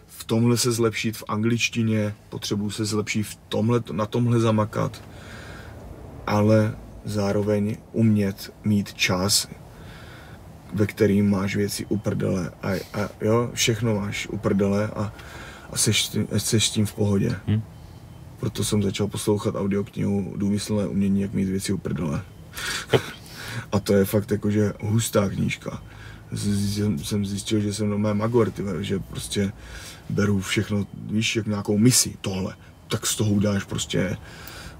v tomhle se zlepšit v angličtině, potřebuju se zlepšit na tomhle zamakat, ale zároveň umět mít čas, ve kterým máš věci u prdele a jo, všechno máš u prdele a seš s tím v pohodě. Proto jsem začal poslouchat audioknihu Důmyslné umění, jak mít věci u prdele. A to je fakt jakože hustá knížka. Jsem zjistil, že jsem normálně magor, že prostě beru všechno, víš, jak nějakou misi, tohle. Tak z toho udáš prostě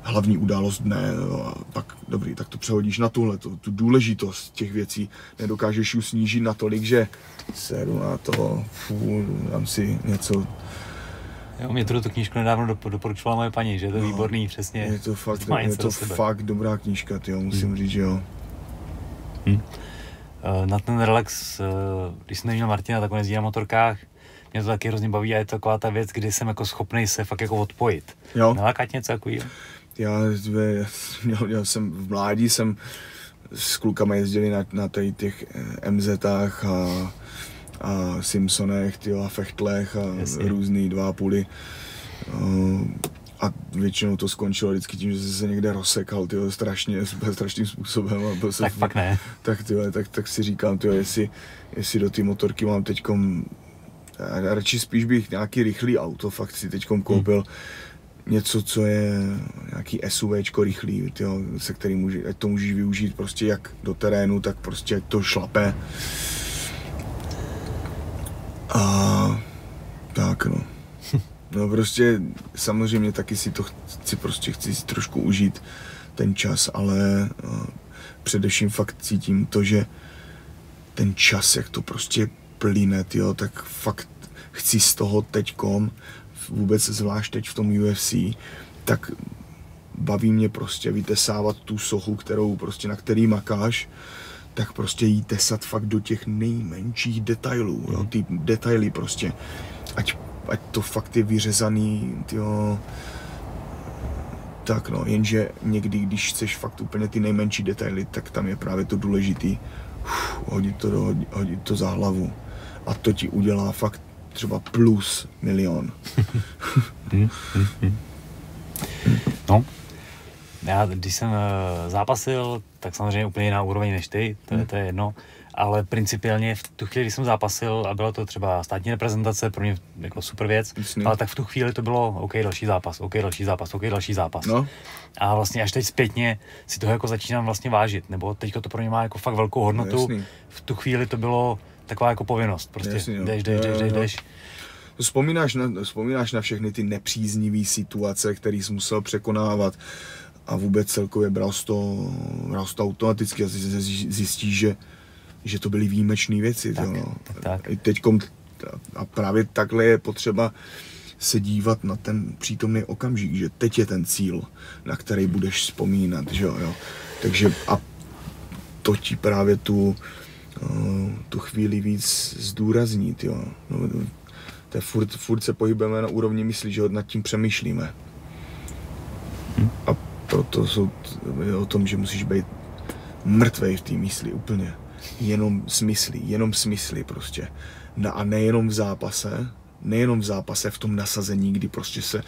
hlavní událost dne a pak dobrý, tak to přehodíš na tu důležitost těch věcí. Nedokážeš ji snížit natolik, že sedu na to, dám si něco. Jo, mě tu knížku nedávno doporučila moje paní, že to je výborný, přesně. Je to fakt dobrá knížka, tyjo, musím říct, že jo. Na ten relax, když jsem neměl Martina, tak on jezdí na motorkách, mě to taky hrozně baví a je to taková ta věc, kdy jsem jako schopný se fakt jako odpojit. Naláká tě něco takového? Já jsem v mládí s klukama jezdili na těch MZách a Simpsonech, a Fechtlech a různý 2,5. A většinou to skončilo vždycky tím, že se někde rozsekal, tyjo, strašným způsobem. A byl tak pak ne. Tak si říkám, tyjo, jestli do té motorky mám teďkom, radši spíš bych nějaký rychlý auto, fakt si teďkom koupil něco, co je nějaký SUVčko rychlý, tyjo, se kterým ať to můžeš využít prostě jak do terénu, tak prostě ať to šlape. A tak no. No prostě samozřejmě taky chci si trošku užít ten čas, ale především fakt cítím to, že ten čas, jak to prostě plyne, tyjo, tak fakt chci z toho teďkom, vůbec zvlášť teď v tom UFC, tak baví mě prostě vytesávat tu sochu, kterou prostě na který makáš, tak prostě jí tesat fakt do těch nejmenších detailů, jo, ty detaily prostě, ať to fakt je vyřezaný, tyjo, tak no, jenže někdy, když chceš fakt úplně ty nejmenší detaily, tak tam je právě to důležitý, hodit to za hlavu a to ti udělá fakt třeba plus milion. No, já když jsem zápasil, tak samozřejmě úplně jiná úroveň než ty, to je jedno, ale principiálně v tu chvíli, kdy jsem zápasil a byla to třeba státní reprezentace, pro mě jako super věc, ale tak v tu chvíli to bylo OK, další zápas. No. A vlastně až teď zpětně si toho jako začínám vlastně vážit, nebo teďko to pro mě má jako fakt velkou hodnotu, v tu chvíli to bylo taková jako povinnost, prostě jdeš. Vzpomínáš na všechny ty nepříznivé situace, které jsi musel překonávat a vůbec celkově bral jsi to automaticky a zjistíš, že to byly výjimečné věci. Tak. Teďkom, a právě takhle je potřeba se dívat na ten přítomný okamžik, že teď je ten cíl, na který budeš vzpomínat, že jo. Takže a to ti právě tu chvíli víc zdůrazní, jo. To je furt se pohybujeme na úrovni mysli, že nad tím přemýšlíme. A proto je o tom, že musíš být mrtvej v té mysli úplně. Jenom smysly prostě. A nejenom v zápase, v tom nasazení, kdy prostě se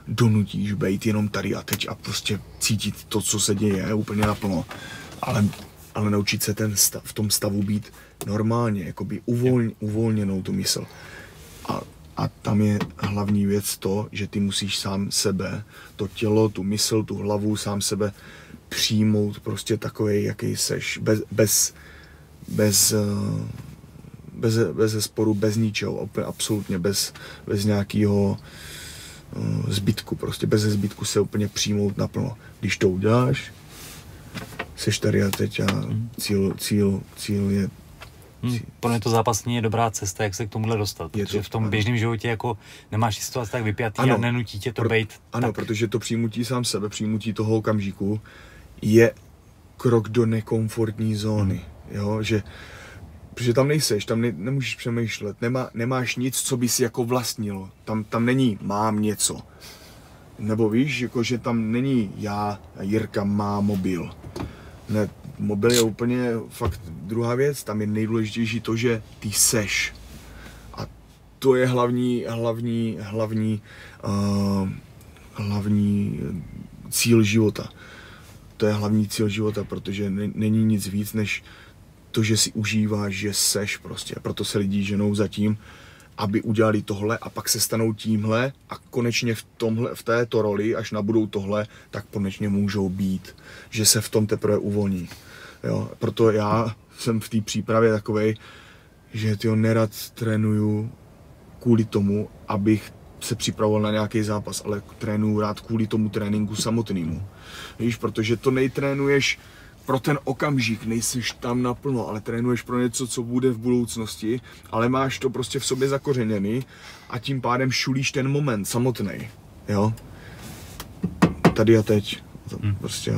donutíš být jenom tady a teď a prostě cítit to, co se děje úplně naplno. Ale naučit se v tom stavu být normálně, jakoby uvolněnou tu mysl. A tam je hlavní věc to, že ty musíš sám sebe, to tělo, tu mysl, tu hlavu, sám sebe přijmout prostě takovej, jaký seš, bez sporu, bez ničeho, absolutně bez nějakého zbytku, prostě bez zbytku se úplně přijmout naplno. Když to uděláš, seš tady a teď a cíl je. Pro mě to zápasní je dobrá cesta, jak se k tomuhle dostat, protože v tom běžném životě jako nemáš situaci tak vypjatý a nenutí tě to být. Ano, protože to přijmutí sám sebe, přijmutí toho okamžiku je krok do nekomfortní zóny, jo, protože tam nejseš, tam nemůžeš přemýšlet, nemáš nic, co bys jako vlastnil, tam není mám něco, nebo víš, jako, že tam není Jirka má mobil, ne, mobil je úplně fakt druhá věc, tam je nejdůležitější to, že ty seš. A to je hlavní cíl života. To je hlavní cíl života, protože není nic víc, než to, že si užíváš, že seš prostě. A proto se lidi ženou za tím, aby udělali tohle a pak se stanou tímhle a konečně v této roli, až nabudou tohle, tak konečně můžou být. Že se v tom teprve uvolní. Jo, proto já jsem v té přípravě takovej, že nerad trénuju kvůli tomu, abych se připravoval na nějaký zápas, ale trénuju rád kvůli tomu tréninku samotnému. Víš, protože to nejtrénuješ pro ten okamžik, nejsiš tam naplno, ale trénuješ pro něco, co bude v budoucnosti, ale máš to prostě v sobě zakořeněný a tím pádem šulíš ten moment samotný. Jo? Tady a teď. Prostě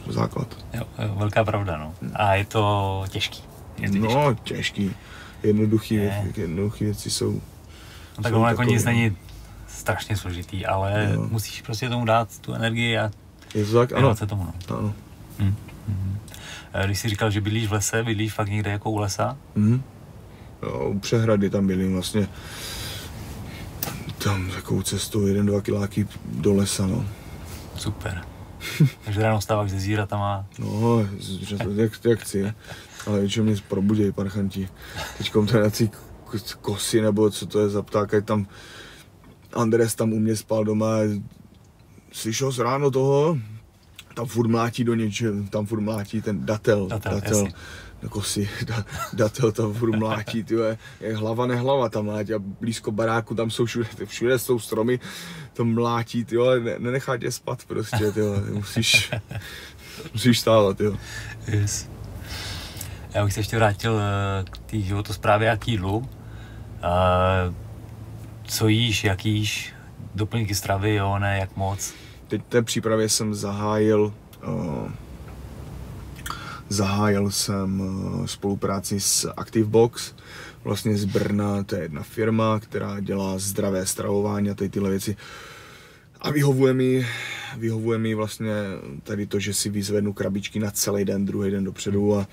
základ. Jo, velká pravda, no. A je to těžký. Těžký. Jednoduché věci jsou. No tak ono jako nic není strašně složitý, ale musíš prostě tomu dát tu energii a věnovat se tomu, no. Ano. Když jsi říkal, že bydlíš v lese, bydlíš fakt někde jako u lesa? Jo, u přehrady tam bydlím vlastně. Tam takovou cestou 1-2 kiláky do lesa, no. Super. Takže ráno vstáváš se zvířatama. No, jak chci. Ale většinou mě probudějí parchanti. Teďkom to je na ty kosy, nebo co to je za ptáka, tam Andres tam u mě spal doma. Slyšel jsi ráno toho? Tam furt mlátí do něčeho, tam furt mlátí ten datel. Kosy, datel tam furt mlátí, tyhle, je hlava nehlava tam mlátí a blízko baráku, tam jsou všude jsou stromy, to mlátí, tyhle, nenechá tě spat prostě, tyhle, musíš stávat, jo. Yes. Já bych se ještě vrátil k té životosprávě a k jídlu. Co jíš, jak jíš, doplňky stravy, jo, ne, jak moc? Teď v té přípravě jsem zahájil jsem spolupráci s ActiveBox, vlastně z Brna, to je jedna firma, která dělá zdravé stravování a tyhle věci. A vyhovuje mi vlastně tady to, že si vyzvednu krabičky na celý den, druhý den dopředu a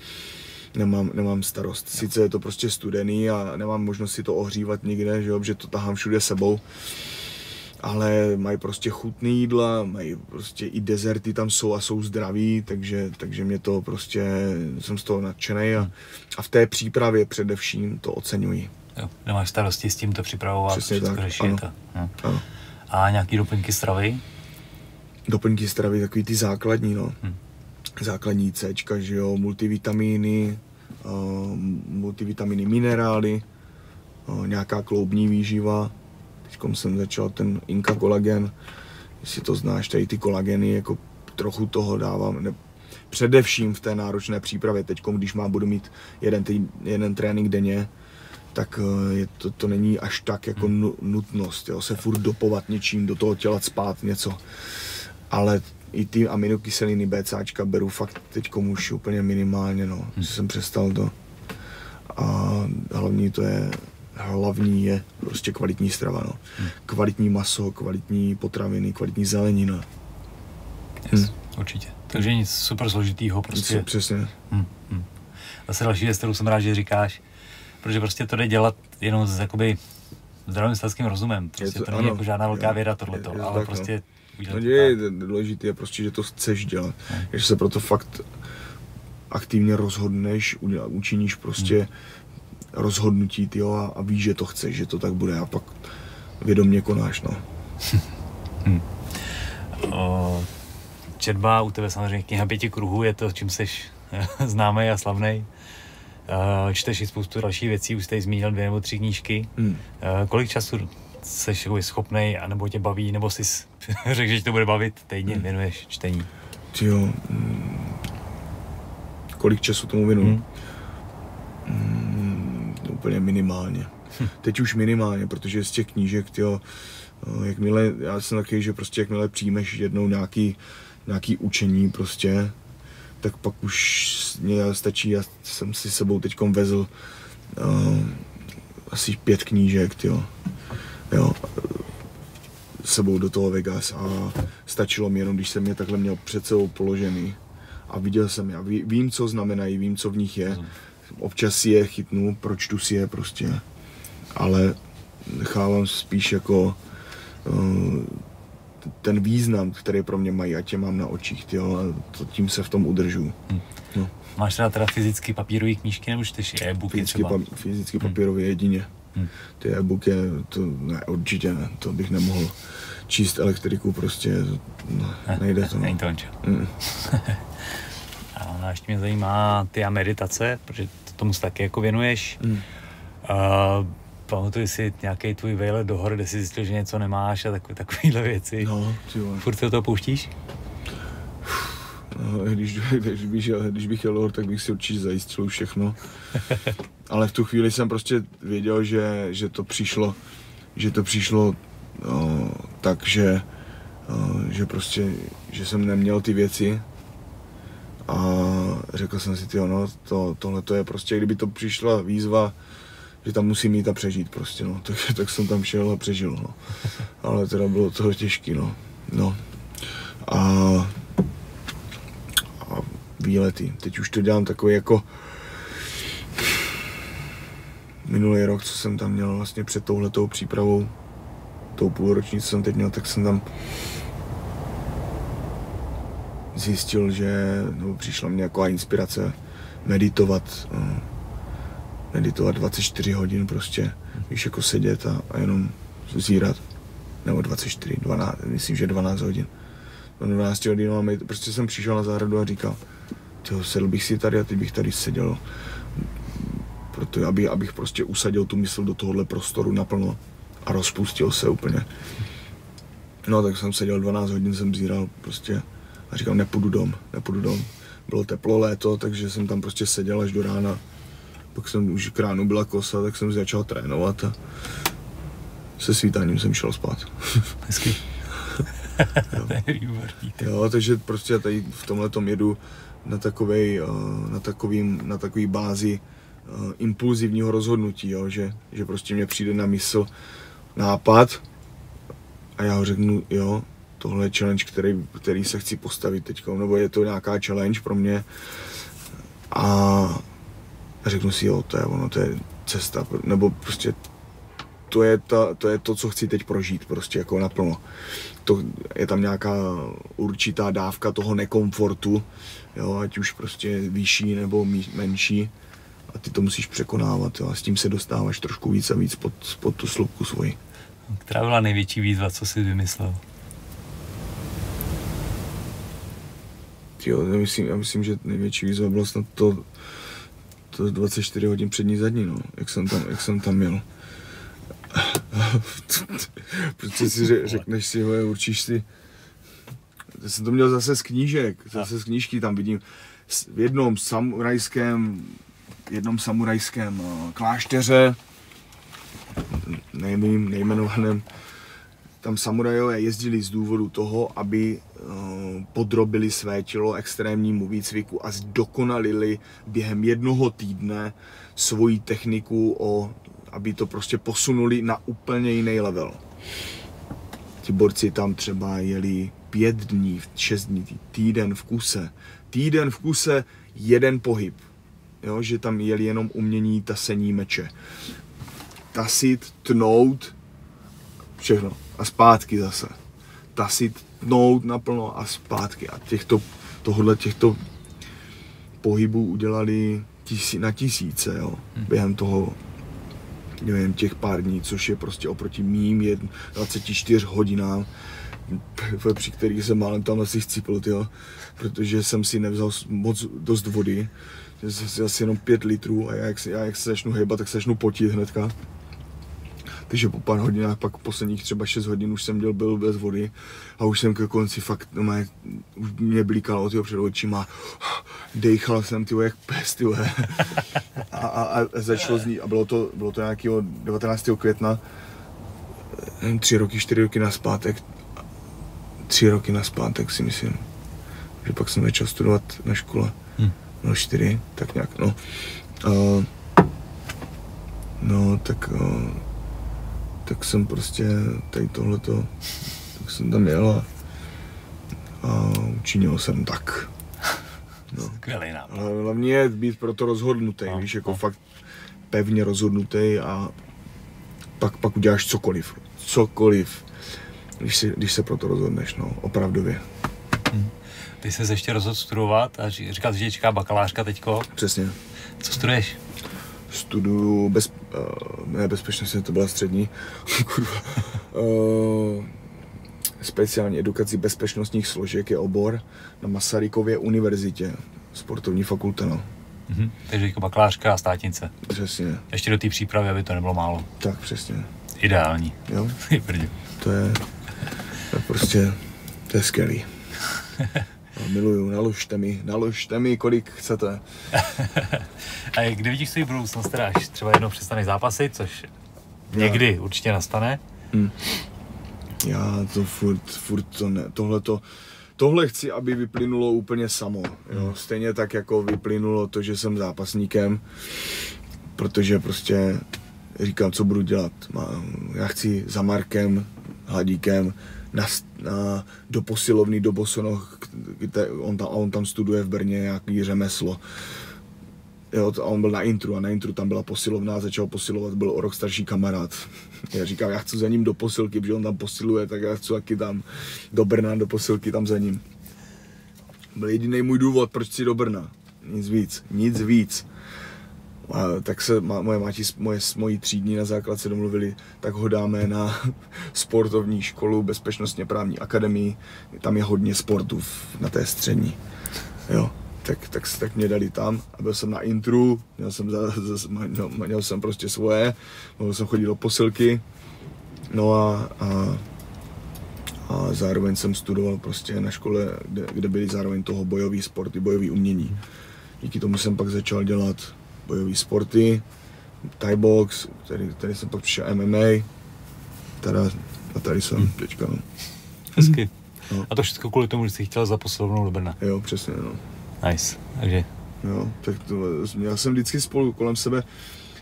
nemám starost. Sice je to prostě studený a nemám možnost si to ohřívat nikde, že to tahám všude sebou. Ale mají prostě chutný jídla, mají prostě i dezerty tam jsou a jsou zdraví, takže mě to prostě, jsem z toho nadšenej a v té přípravě především to oceňuji. Jo, nemáš starosti s tím to připravovat, přesně tak, ano. Ano. A nějaký doplňky stravy? Doplňky stravy, takový ty základní, no. Základní Cčka, že jo, multivitamíny, minerály, nějaká kloubní výživa. Teďkom jsem začal ten Inka kolagen, jestli to znáš, tady ty kolageny, jako trochu toho dávám, především v té náročné přípravě, teďkom, když budu mít jeden trénink denně, tak to není až tak jako nutnost, jo, se furt dopovat něčím, do toho těla spát něco, ale i ty aminokyseliny BCAčka beru fakt teďkom už úplně minimálně, no, jsem přestal to a hlavní je prostě kvalitní strava, no. Kvalitní maso, kvalitní potraviny, kvalitní zelenina. Yes, určitě. Takže nic super složitýho prostě. Přesně. Zase další věc, kterou jsem rád, že říkáš, protože prostě to jde dělat jenom s jakoby zdravým selským rozumem. Prostě to není jako žádná velká věda tohleto, ale tak, prostě důležité je prostě, že to chceš dělat. Že se proto fakt aktivně rozhodneš, učiníš prostě rozhodnutí, tyjo, a víš, že to chceš, že to tak bude a pak vědomě konáš, no. Četba, u tebe samozřejmě kniha 5 kruhů, je to, čím seš známý a slavnej. Čteš i spoustu dalších věcí, už jsi tady zmínil 2 nebo 3 knížky. Kolik času seš schopnej, anebo tě baví, nebo jsi řekl, že tě to bude bavit, týdně věnuješ čtení? Tyjo, kolik času tomu věnuju? Úplně minimálně. Teď už minimálně, protože z těch knížek, tyjo, já jsem taky, že prostě jakmile přijmeš jednou nějaký učení prostě, tak pak už mě stačí, já jsem si sebou teďkom vezl asi 5 knížek, tyjo. Jo, sebou do toho Vegas a stačilo mi jenom, když jsem je takhle měl před sebou položený a viděl jsem je, vím, co znamenají, vím, co v nich je. Občas si je chytnu, pročtu si je prostě, ale nechávám spíš jako ten význam, který pro mě mají, ať je mám na očích, tyjo, a tím se v tom udržu. No. Máš teda fyzicky papírové knížky nebo čteš e-booky třeba? Fyzicky papírové jedině. Ty e-booky, to ne, určitě ne, to bych nemohl číst elektriku, prostě nejde to. Není to A ještě mě zajímá ty a meditace, protože tomu se taky jako věnuješ. Pamatuji si nějaký tvůj vejlet do hory, kde jsi zjistil, že něco nemáš a takovýhle věci. No, furt se do toho pouštíš? No, když bych jel do hor, tak bych si určitě zajistil všechno. Ale v tu chvíli jsem prostě věděl, že to přišlo tak, že prostě, že jsem neměl ty věci. A řekl jsem si, tohle to je prostě, kdyby to přišla výzva, že tam musím jít a přežít prostě, no. Tak jsem tam šel a přežil, no. Ale teda bylo to těžký, no. A výlety. Teď už to dělám takový jako minulý rok, co jsem tam měl vlastně před touhletou přípravou, tou půlroční, co jsem teď měl, tak jsem tam zjistil, že přišla mě jako inspirace meditovat 24 hodin prostě, víš, jako sedět a jenom zírat, nebo 24, 12, myslím, že 12 hodin. 12 hodin máme, prostě jsem přišel na zahradu a říkal, sedl bych si tady a teď bych tady seděl, protože abych prostě usadil tu mysl do tohohle prostoru naplno a rozpustil se úplně. No tak jsem seděl 12 hodin, jsem zíral prostě a říkal, nepůjdu dom. Bylo teplo, léto, takže jsem tam prostě seděl až do rána. Pak jsem už k ránu byla kosa, tak jsem začal trénovat a se svítáním jsem šel spát. Hezky. Jo, takže prostě tady v tomhletom jedu na takový bázi impulzivního rozhodnutí, jo, že prostě mě přijde na mysl nápad a já ho řeknu, jo, tohle je challenge, který se chci postavit teďko, nebo je to nějaká challenge pro mě a řeknu si, jo, to je ono, to je cesta, nebo prostě to je to, co chci teď prožít, prostě jako naplno. To je tam nějaká určitá dávka toho nekomfortu, jo, ať už prostě vyšší nebo menší a ty to musíš překonávat, jo, a s tím se dostáváš trošku víc a víc pod tu slupku svoji. Která byla největší výzva, co jsi vymyslel? Jo, já myslím, že největší výzva byla snad to 24 hodin přední zadní, no, jak jsem tam měl. Protože si řekneš si, určíš si, já jsem to měl zase z knížek, zase z knížky, tam vidím v jednom samurajském klášteře, nejmenovaném, tam samurajové jezdili z důvodu toho, aby podrobili své tělo extrémnímu výcviku a zdokonalili během jednoho týdne svoji techniku, aby to prostě posunuli na úplně jiný level. Ti borci tam třeba jeli 5 dní, 6 dní, týden v kuse, jeden pohyb. Jo, že tam jeli jenom umění tasení meče. Tasit, tnout, všechno. A zpátky zase. Tasit, tnout naplno a zpátky. A těchto pohybů udělali na tisíce, jo. Během toho, nevím, těch pár dní, což je prostě oproti mým 24 hodinám, při kterých jsem málem tam asi chcípl, jo, protože jsem si nevzal dost vody, asi jenom 5 litrů a já jak se začnu hejbat, tak se začnu potit hnedka. Takže po pár hodinách, pak posledních třeba 6 hodin už jsem byl bez vody a už jsem ke konci fakt, už mě blíkalo před očima, dejchal jsem jak pes, a začalo znít, a bylo to nějakého 19. května, 4 roky naspátek, 3 roky naspátek si myslím, že pak jsem začal studovat na škole, 4, tak nějak, tak jsem prostě tady tohleto, tak jsem tam jel a učinil jsem tak. No. Skvělý nápad. Hlavně je být proto rozhodnutý, víš, jako fakt pevně rozhodnutý a pak uděláš cokoliv, když se proto rozhodneš, no, opravdově. Ty jsi ještě rozhodl studovat a říkal, že čeká bakalářka teďko. Přesně. Co studuješ? Studuju bezpečnostně, to byla střední, speciální edukaci bezpečnostních složek je obor na Masarykově univerzitě, sportovní fakulta, no. Takže jako bakalářka a státnice. Přesně. Ještě do té přípravy, aby to nebylo málo. Tak, přesně. Ideální. Jo? To je skvělý. Miluju, naložte mi, kolik chcete. A kdy vidíš svůj budoucnost, teda až třeba jednou přestaneš zápasit, což někdy určitě nastane? Já to furt to ne, tohle chci, aby vyplynulo úplně samo, jo? Stejně tak, jako vyplynulo to, že jsem zápasníkem, protože prostě říkám, co budu dělat. Já chci za Markem Hladíkem do posilovny, do Bosonoh, on tam studuje v Brně nějaký řemeslo. Jo, a on byl na intru a na intru tam byla posilovna a začal posilovat, byl o rok starší kamarád. Já říkal, já chci za ním do posilky, protože on tam posiluje, tak já chci taky tam do Brna, do posilky tam za ním. Byl jediný můj důvod, proč chci do Brna. Nic víc. A tak se moji třídní na základce domluvili, tak ho dáme na sportovní školu, bezpečnostně právní akademii, tam je hodně sportů na té střední. Jo. Tak mě dali tam a byl jsem na intru, měl jsem prostě svoje, mohl jsem chodit do posilky, no a zároveň jsem studoval prostě na škole, kde byly zároveň toho bojový sporty, bojový umění. Díky tomu jsem pak začal dělat bojové sporty, Thai box, tady jsem pak přišel MMA, tady jsem teďka. No. Hezky. No. A to všechno kvůli tomu, že jsi chtěl za posilovnou do Brna. Jo, přesně, no. Nice, takže. Jo, tak měl jsem vždycky spolu kolem sebe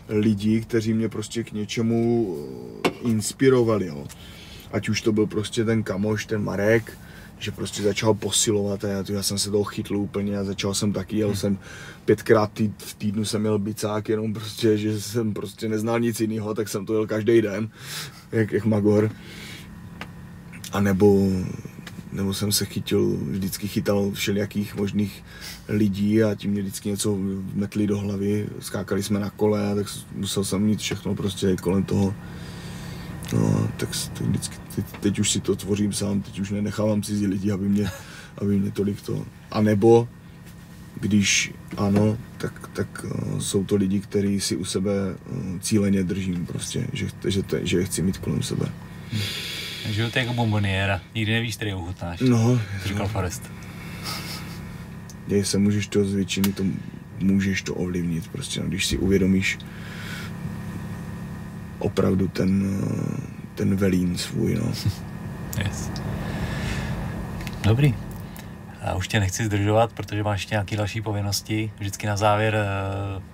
lidi, kteří mě prostě k něčemu inspirovali, jo. Ať už to byl prostě ten kamoš, ten Marek, že prostě začal posilovat a já jsem se toho chytl úplně a začal jsem taky, jel jsem 5krát v týdnu jsem měl bicák, jenom prostě, že jsem prostě neznal nic jiného, tak jsem to jel každý den, jak magor. A nebo jsem se vždycky chytal všelijakých možných lidí a tím mě vždycky něco metli do hlavy, skákali jsme na kole, tak musel jsem mít všechno prostě kolem toho. No, tak teď už si to tvořím sám, teď už nenechávám cizí lidi, aby mě tolik to... A nebo, když ano, tak jsou to lidi, kteří si u sebe cíleně držím prostě, že je chci mít kolem sebe. Život je jako bomboniéra, nikdy nevíš, který ochutnáš, říkal Forrest. Děj se, můžeš to z většiny, můžeš to ovlivnit prostě, když si uvědomíš opravdu ten velín svůj, no. Yes. Dobrý. A už tě nechci zdržovat, protože máš ještě nějaké další povinnosti. Vždycky na závěr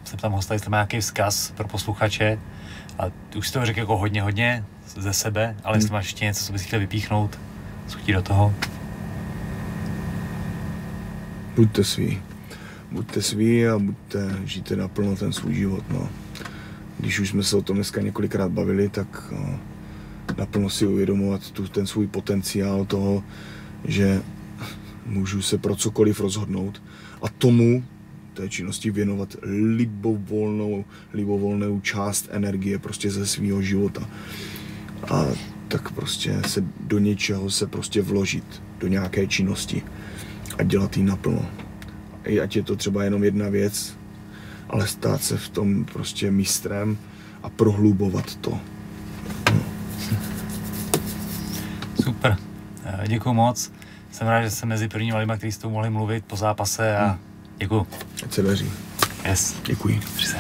se ptám hosta, jestli má nějaký vzkaz pro posluchače. A už jsi to řekl jako hodně ze sebe, ale jestli máš ještě něco, co bys chtěl vypíchnout, co chtěl do toho. Buďte sví a žijte naplno ten svůj život, no. Když už jsme se o tom dneska několikrát bavili, tak naplno si uvědomovat ten svůj potenciál toho, že můžu se pro cokoliv rozhodnout a té činnosti věnovat libovolnou část energie prostě ze svého života. A tak prostě do něčeho se prostě vložit, do nějaké činnosti a dělat ji naplno. Ať je to třeba jenom jedna věc, ale stát se v tom prostě mistrem a prohlubovat to. Super, děkuju moc. Jsem rád, že jsem mezi prvníma lidma, kteří s tou mohli mluvit po zápase a děkuju. Ať se daří. Yes. Děkuji. Přesně.